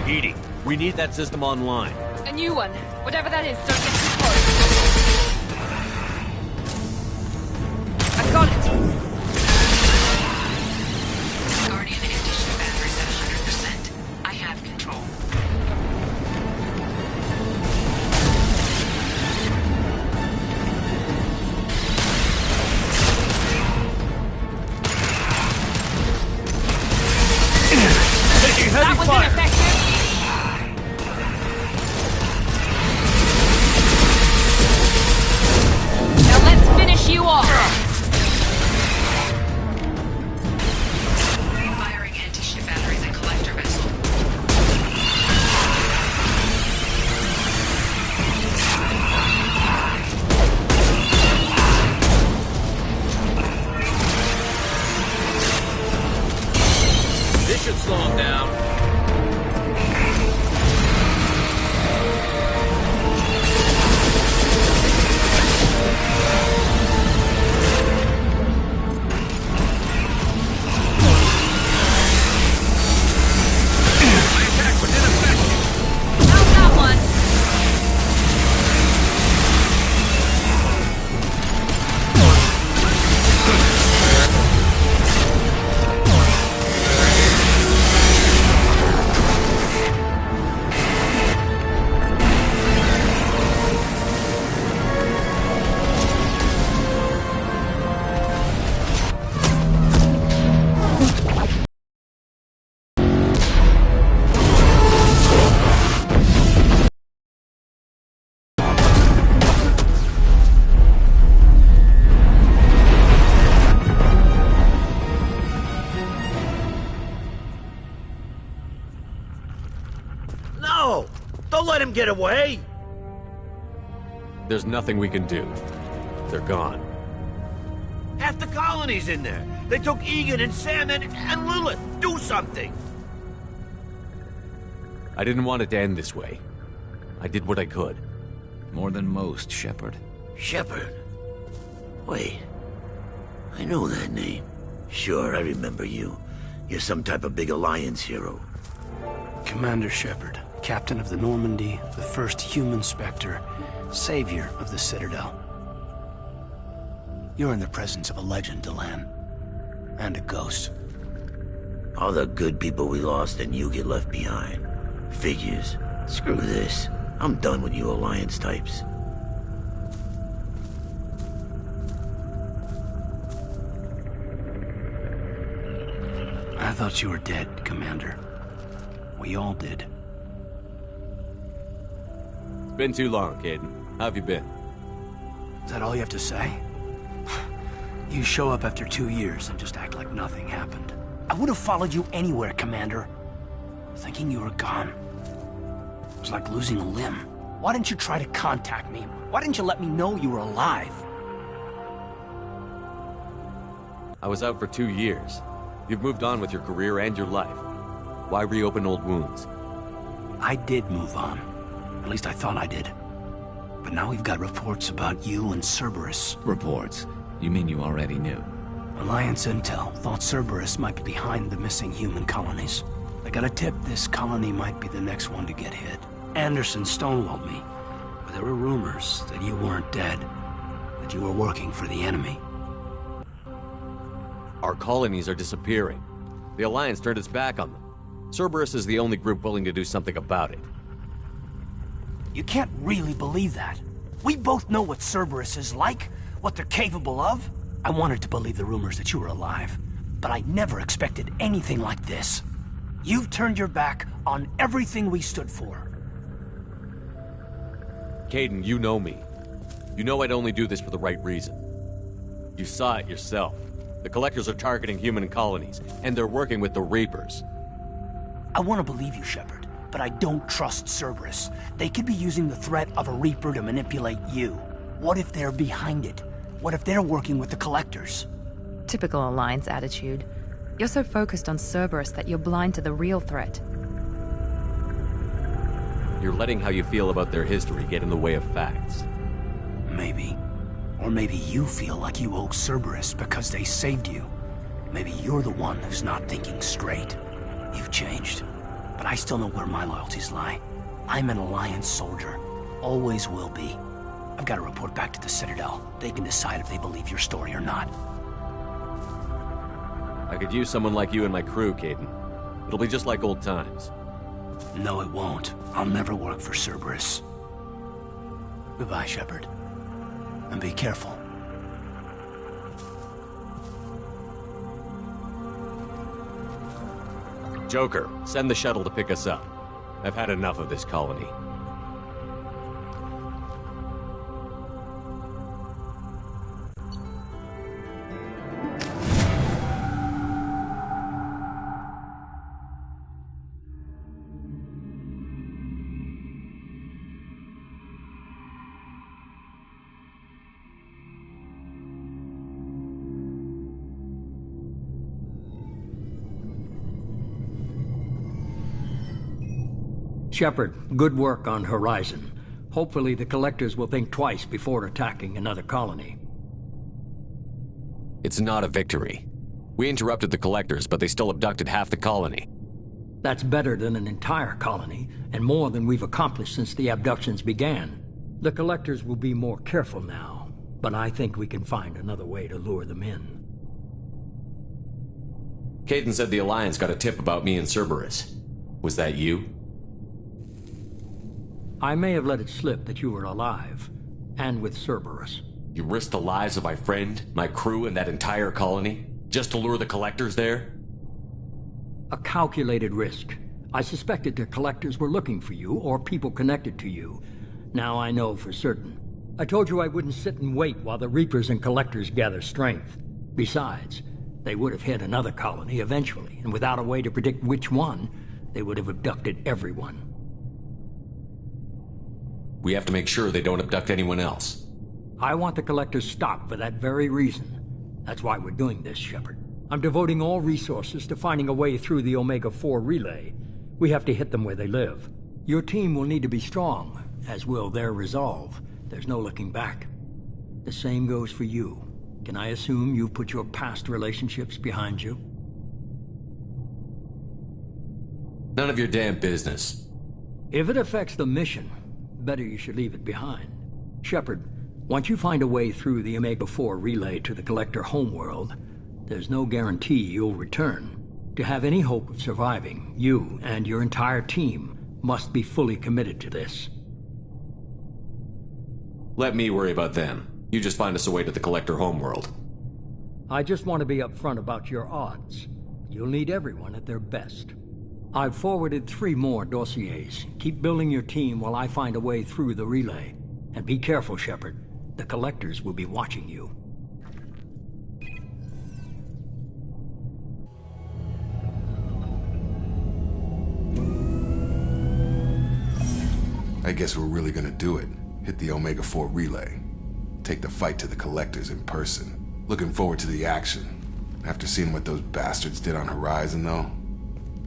Edie, we need that system online. A new one. Whatever that is, don't get too close. I got it. Guardian anti-ship batteries at 100%. I have control. That was ineffective. Now let's finish you off. get away? There's nothing we can do. They're gone. Half the colony's in there. They took Egan and Sam and Lilith. Do something! I didn't want it to end this way. I did what I could. More than most, Shepard. Shepard? Wait. I know that name. Sure, I remember you. You're some type of big Alliance hero. Commander Shepard, captain of the Normandy, the first human Spectre, savior of the Citadel. You're in the presence of a legend, Delan. And a ghost. All the good people we lost and you get left behind. Figures. Screw this. I'm done with you Alliance types. I thought you were dead, Commander. We all did. It's been too long, Caden. How have you been? Is that all you have to say? You show up after 2 years and just act like nothing happened. I would have followed you anywhere, Commander. Thinking you were gone. It was like losing a limb. Why didn't you try to contact me? Why didn't you let me know you were alive? I was out for 2 years. You've moved on with your career and your life. Why reopen old wounds? I did move on. At least I thought I did. But now we've got reports about you and Cerberus. Reports? You mean you already knew? Alliance intel thought Cerberus might be behind the missing human colonies. I got a tip this colony might be the next one to get hit. Anderson stonewalled me. But there were rumors that you weren't dead. That you were working for the enemy. Our colonies are disappearing. The Alliance turned its back on them. Cerberus is the only group willing to do something about it. You can't really believe that. We both know what Cerberus is like, what they're capable of. I wanted to believe the rumors that you were alive, but I never expected anything like this. You've turned your back on everything we stood for. Caden, you know me. You know I'd only do this for the right reason. You saw it yourself. The Collectors are targeting human colonies, and they're working with the Reapers. I want to believe you, Shepard, but I don't trust Cerberus. They could be using the threat of a Reaper to manipulate you. What if they're behind it? What if they're working with the Collectors? Typical Alliance attitude. You're so focused on Cerberus that you're blind to the real threat. You're letting how you feel about their history get in the way of facts. Maybe. Or maybe you feel like you owe Cerberus because they saved you. Maybe you're the one who's not thinking straight. You've changed. But I still know where my loyalties lie. I'm an Alliance soldier. Always will be. I've got to report back to the Citadel. They can decide if they believe your story or not. I could use someone like you in my crew, Caden. It'll be just like old times. No, it won't. I'll never work for Cerberus. Goodbye, Shepard. And be careful. Joker, send the shuttle to pick us up. I've had enough of this colony. Shepard, good work on Horizon. Hopefully the Collectors will think twice before attacking another colony. It's not a victory. We interrupted the Collectors, but they still abducted half the colony. That's better than an entire colony, and more than we've accomplished since the abductions began. The Collectors will be more careful now, but I think we can find another way to lure them in. Caden said the Alliance got a tip about me and Cerberus. Was that you? I may have let it slip that you were alive, and with Cerberus. You risked the lives of my friend, my crew, and that entire colony, just to lure the Collectors there? A calculated risk. I suspected the Collectors were looking for you, or people connected to you. Now I know for certain. I told you I wouldn't sit and wait while the Reapers and Collectors gather strength. Besides, they would have hit another colony eventually, and without a way to predict which one, they would have abducted everyone. We have to make sure they don't abduct anyone else. I want the Collectors stopped for that very reason. That's why we're doing this, Shepard. I'm devoting all resources to finding a way through the Omega-4 relay. We have to hit them where they live. Your team will need to be strong, as will their resolve. There's no looking back. The same goes for you. Can I assume you've put your past relationships behind you? None of your damn business. If it affects the mission, better you should leave it behind. Shepard, once you find a way through the Omega-4 relay to the Collector homeworld, there's no guarantee you'll return. To have any hope of surviving, you and your entire team must be fully committed to this. Let me worry about them. You just find us a way to the Collector homeworld. I just want to be upfront about your odds. You'll need everyone at their best. I've forwarded 3 more dossiers. Keep building your team while I find a way through the relay. And be careful, Shepard. The Collectors will be watching you. I guess we're really gonna do it. Hit the Omega-4 relay. Take the fight to the Collectors in person. Looking forward to the action. After seeing what those bastards did on Horizon, though,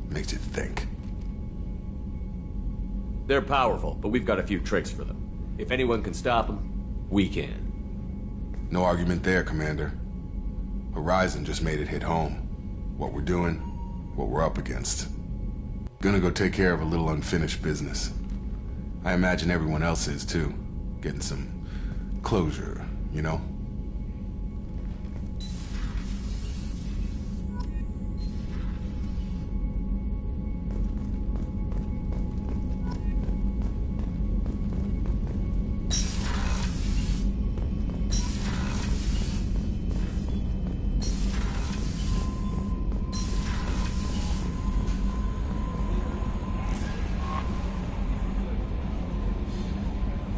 makes you think. They're powerful, but we've got a few tricks for them. If anyone can stop them, we can. No argument there, Commander. Horizon just made it hit home. What we're doing, what we're up against. Gonna go take care of a little unfinished business. I imagine everyone else is, too. Getting some closure, you know?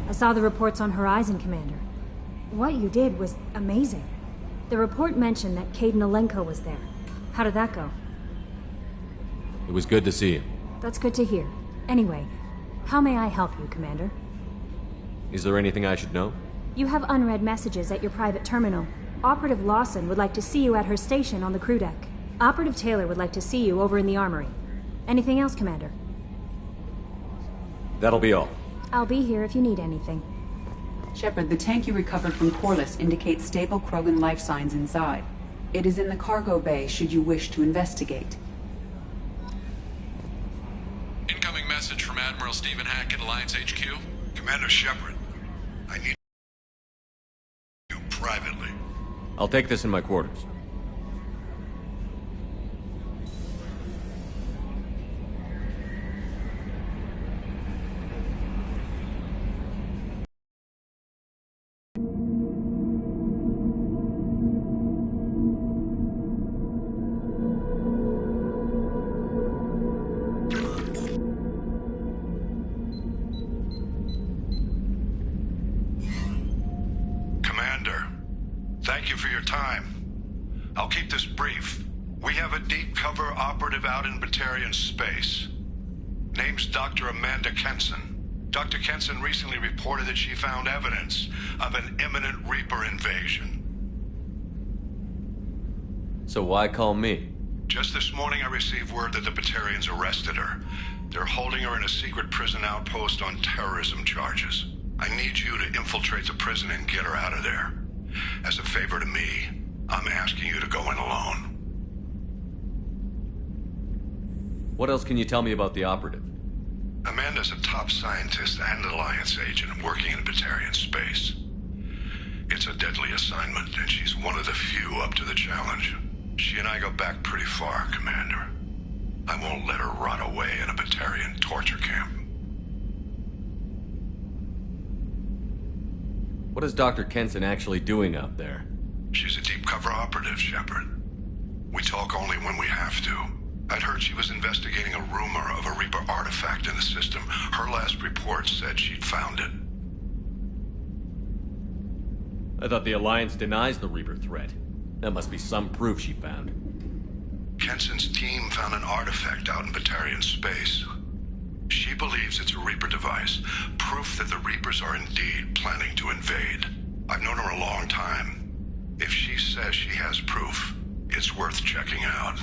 I saw the reports on Horizon, Commander. What you did was amazing. The report mentioned that Caden Alenko was there. How did that go? It was good to see him. That's good to hear. Anyway, how may I help you, Commander? Is there anything I should know? You have unread messages at your private terminal. Operative Lawson would like to see you at her station on the crew deck. Operative Taylor would like to see you over in the armory. Anything else, Commander? That'll be all. I'll be here if you need anything. Shepard, the tank you recovered from Corliss indicates stable Krogan life signs inside. It is in the cargo bay should you wish to investigate. Incoming message from Admiral Stephen Hackett, Alliance HQ. Commander Shepard, I need you privately. I'll take this in my quarters. Thank you for your time. I'll keep this brief. We have a deep cover operative out in Batarian space. Name's Dr. Amanda Kenson. Dr. Kenson recently reported that she found evidence of an imminent Reaper invasion. So why call me? Just this morning I received word that the Batarians arrested her. They're holding her in a secret prison outpost on terrorism charges. I need you to infiltrate the prison and get her out of there. As a favor to me, I'm asking you to go in alone. What else can you tell me about the operative? Amanda's a top scientist and Alliance agent working in Batarian space. It's a deadly assignment, and she's one of the few up to the challenge. She and I go back pretty far, Commander. I won't let her rot away in a Batarian torture camp. What is Dr. Kenson actually doing out there? She's a deep cover operative, Shepard. We talk only when we have to. I'd heard she was investigating a rumor of a Reaper artifact in the system. Her last report said she'd found it. I thought the Alliance denies the Reaper threat. That must be some proof she found. Kenson's team found an artifact out in Batarian space. She believes it's a Reaper device, proof that the Reapers are indeed planning to invade. I've known her a long time. If she says she has proof, it's worth checking out.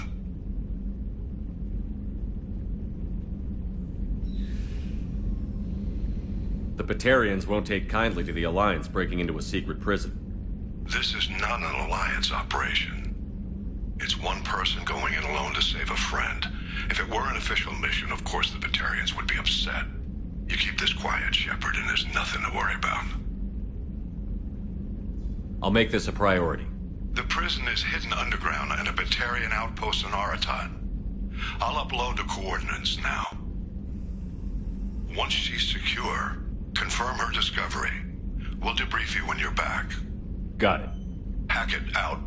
The Batarians won't take kindly to the Alliance breaking into a secret prison. This is not an Alliance operation. It's one person going in alone to save a friend. If it were an official mission, of course the Batarians would be upset. You keep this quiet, Shepard, and there's nothing to worry about. I'll make this a priority. The prison is hidden underground in a Batarian outpost on Aratat. I'll upload the coordinates now. Once she's secure, confirm her discovery. We'll debrief you when you're back. Got it. Hackett out.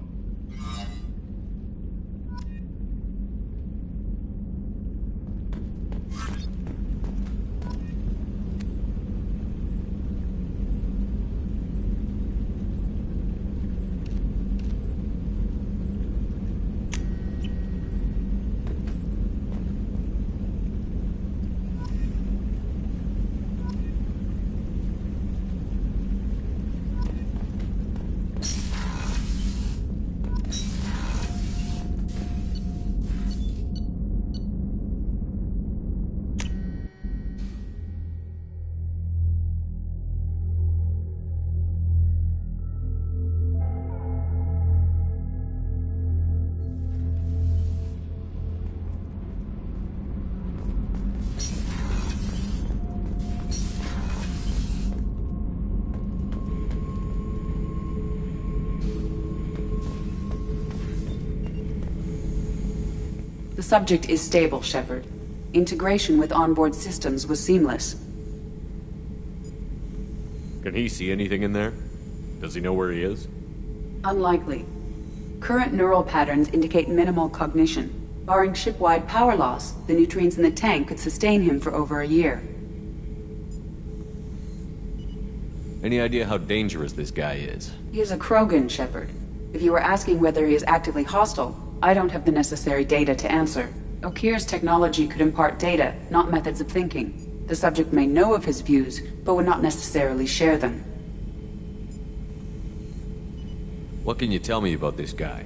The subject is stable, Shepard. Integration with onboard systems was seamless. Can he see anything in there? Does he know where he is? Unlikely. Current neural patterns indicate minimal cognition. Barring ship-wide power loss, the nutrients in the tank could sustain him for over a year. Any idea how dangerous this guy is? He is a Krogan, Shepard. If you were asking whether he is actively hostile, I don't have the necessary data to answer. Okeer's technology could impart data, not methods of thinking. The subject may know of his views, but would not necessarily share them. What can you tell me about this guy?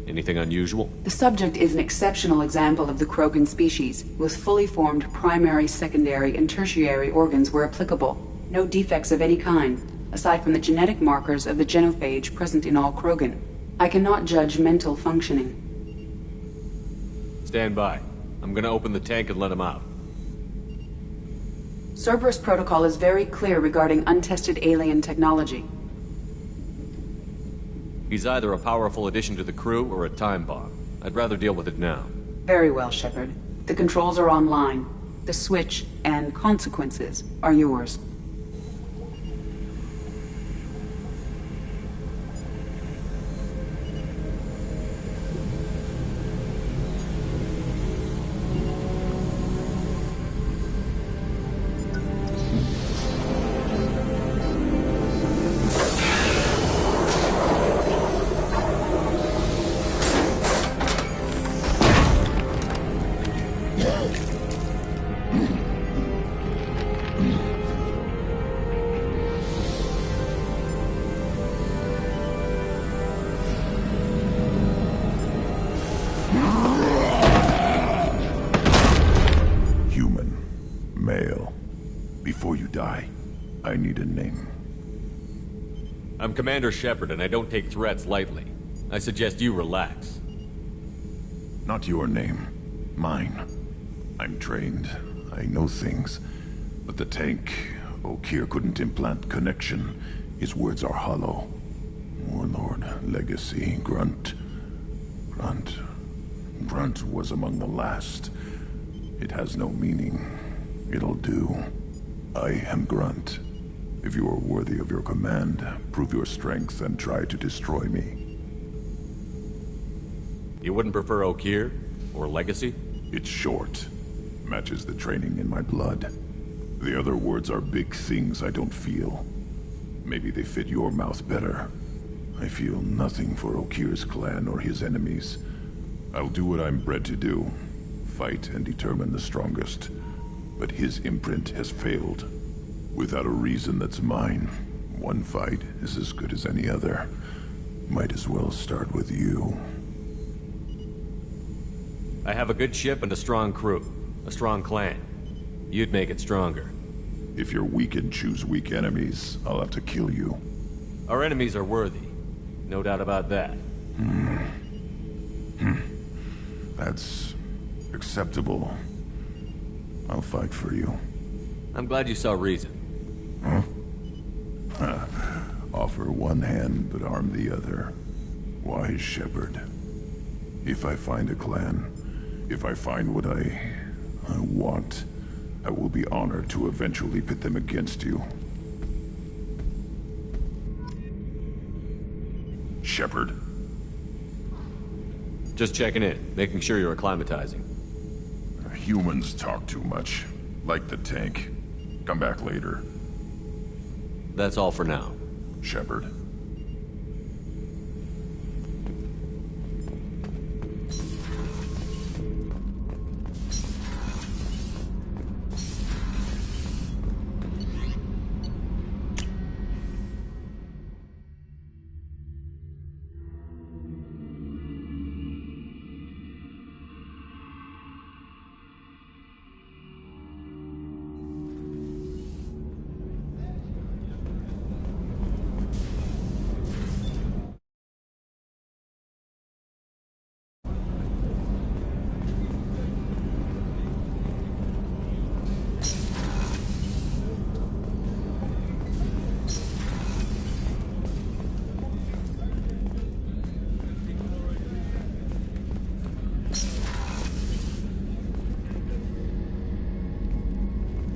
Anything unusual? The subject is an exceptional example of the Krogan species, with fully formed primary, secondary, and tertiary organs where applicable. No defects of any kind, aside from the genetic markers of the genophage present in all Krogan. I cannot judge mental functioning. Stand by. I'm gonna open the tank and let him out. Cerberus protocol is very clear regarding untested alien technology. He's either a powerful addition to the crew or a time bomb. I'd rather deal with it now. Very well, Shepard. The controls are online. The switch and consequences are yours. I need a name. I'm Commander Shepard, and I don't take threats lightly. I suggest you relax. Not your name. Mine. I'm trained. I know things. But the tank, Okeer couldn't implant connection. His words are hollow. Warlord, Legacy, Grunt. Grunt was among the last. It has no meaning. It'll do. I am Grunt. If you are worthy of your command, prove your strength and try to destroy me. You wouldn't prefer Okeer? Or Legacy? It's short. Matches the training in my blood. The other words are big things I don't feel. Maybe they fit your mouth better. I feel nothing for Okeer's clan or his enemies. I'll do what I'm bred to do. Fight and determine the strongest. but his imprint has failed. Without a reason that's mine, one fight is as good as any other. Might as well start with you. I have a good ship and a strong crew. A strong clan. You'd make it stronger. If you're weak and choose weak enemies, I'll have to kill you. Our enemies are worthy. No doubt about that. That's acceptable. I'll fight for you. I'm glad you saw reason. Offer one hand, but arm the other. Wise shepherd. If I find a clan, if I find what I want, I will be honored to eventually pit them against you. Shepherd. Just checking in, making sure you're acclimatizing. Humans talk too much. Like the tank. Come back later. That's all for now. Shepherd.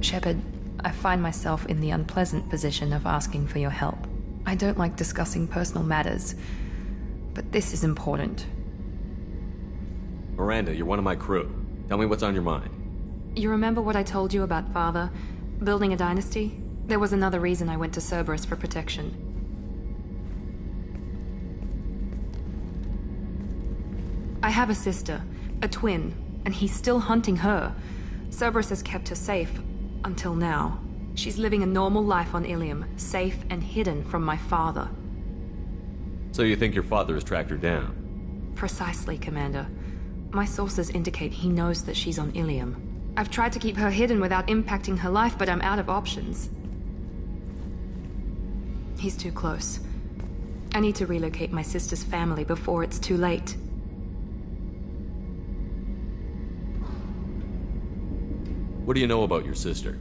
Shepard, I find myself in the unpleasant position of asking for your help. I don't like discussing personal matters, but this is important. Miranda, you're one of my crew. Tell me what's on your mind. You remember what I told you about Father? Building a dynasty? There was another reason I went to Cerberus for protection. I have a sister, a twin, and he's still hunting her. Cerberus has kept her safe. Until now. She's living a normal life on Ilium, safe and hidden from my father. So you think your father has tracked her down? Precisely, Commander. My sources indicate he knows that she's on Ilium. I've tried to keep her hidden without impacting her life, but I'm out of options. He's too close. I need to relocate my sister's family before it's too late. What do you know about your sister?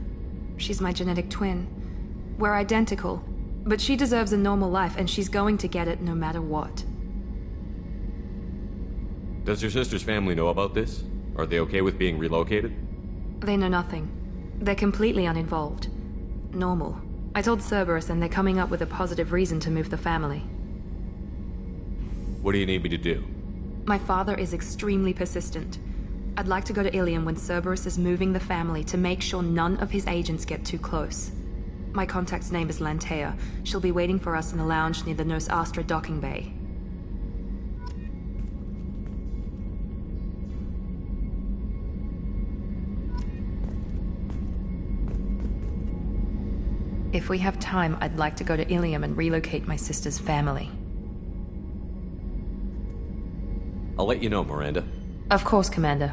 She's my genetic twin. We're identical, but she deserves a normal life, and she's going to get it no matter what. Does your sister's family know about this? Are they okay with being relocated? They know nothing. They're completely uninvolved. Normal. I told Cerberus, and they're coming up with a positive reason to move the family. What do you need me to do? My father is extremely persistent. I'd like to go to Ilium when Cerberus is moving the family to make sure none of his agents get too close. My contact's name is Lantea. She'll be waiting for us in a lounge near the Nos Astra docking bay. If we have time, I'd like to go to Ilium and relocate my sister's family. I'll let you know, Miranda. Of course, Commander.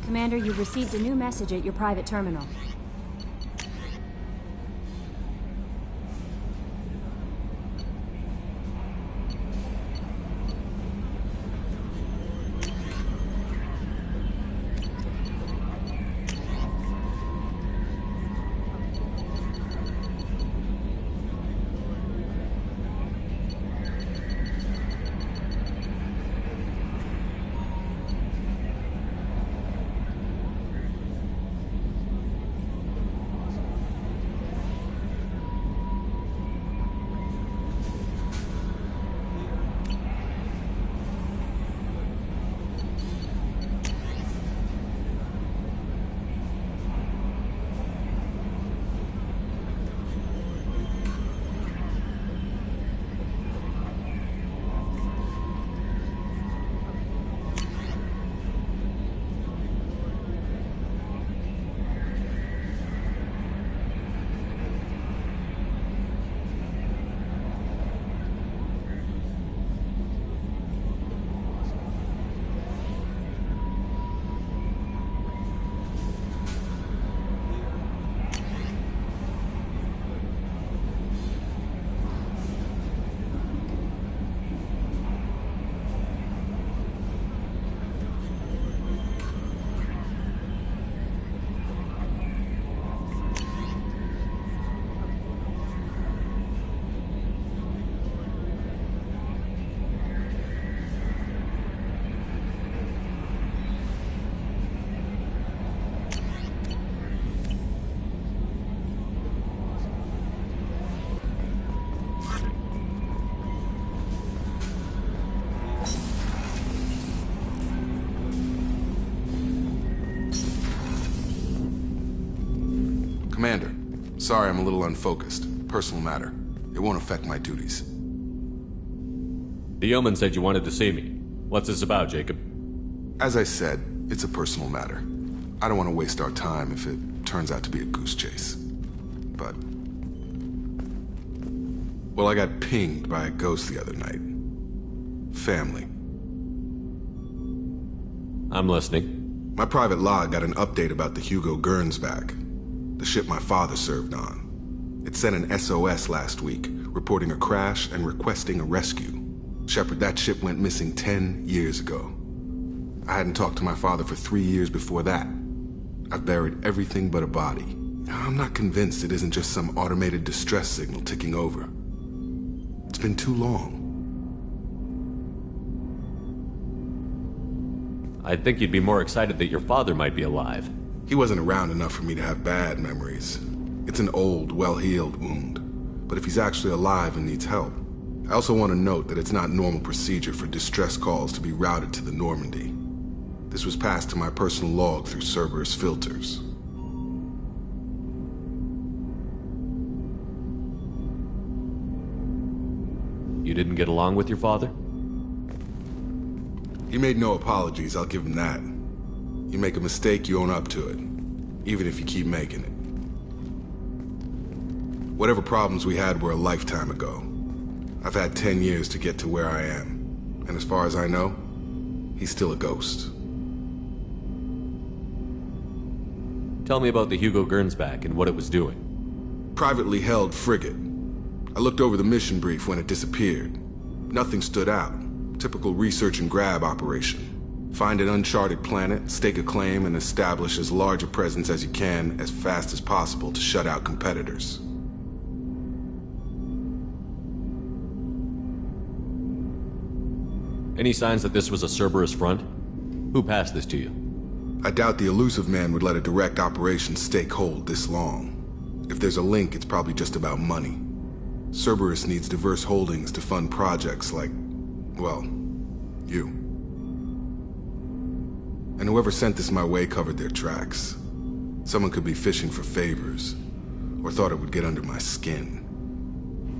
Commander, you've received a new message at your private terminal. Sorry, I'm a little unfocused. Personal matter. It won't affect my duties. The yeoman said you wanted to see me. What's this about, Jacob? As I said, it's a personal matter. I don't want to waste our time if it turns out to be a goose chase. But... well, I got pinged by a ghost the other night. Family. I'm listening. My private log got an update about the Hugo Gernsback, the ship my father served on. It sent an SOS last week, reporting a crash and requesting a rescue. Shepard, that ship went missing 10 years ago. I hadn't talked to my father for 3 years before that. I've buried everything but a body. I'm not convinced it isn't just some automated distress signal ticking over. It's been too long. I'd think you'd be more excited that your father might be alive. He wasn't around enough for me to have bad memories. It's an old, well-healed wound. But if he's actually alive and needs help, I also want to note that it's not normal procedure for distress calls to be routed to the Normandy. This was passed to my personal log through Cerberus filters. You didn't get along with your father? He made no apologies, I'll give him that. You make a mistake, you own up to it. Even if you keep making it. Whatever problems we had were a lifetime ago. I've had 10 years to get to where I am. And as far as I know, he's still a ghost. Tell me about the Hugo Gernsback and what it was doing. Privately held frigate. I looked over the mission brief when it disappeared. Nothing stood out. Typical research and grab operation. Find an uncharted planet, stake a claim, and establish as large a presence as you can as fast as possible to shut out competitors. Any signs that this was a Cerberus front? Who passed this to you? I doubt the elusive man would let a direct operation stake hold this long. If there's a link, it's probably just about money. Cerberus needs diverse holdings to fund projects like, well, you. And whoever sent this my way covered their tracks. Someone could be fishing for favors, or thought it would get under my skin.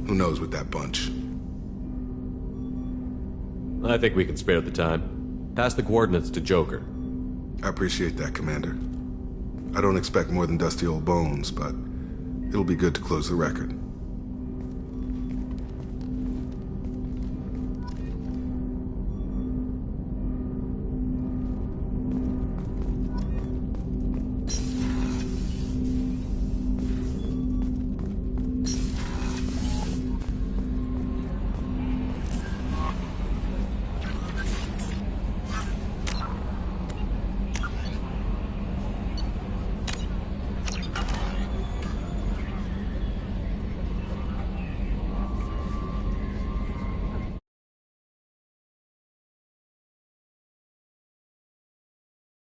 Who knows with that bunch? I think we can spare the time. Pass the coordinates to Joker. I appreciate that, Commander. I don't expect more than dusty old bones, but it'll be good to close the record.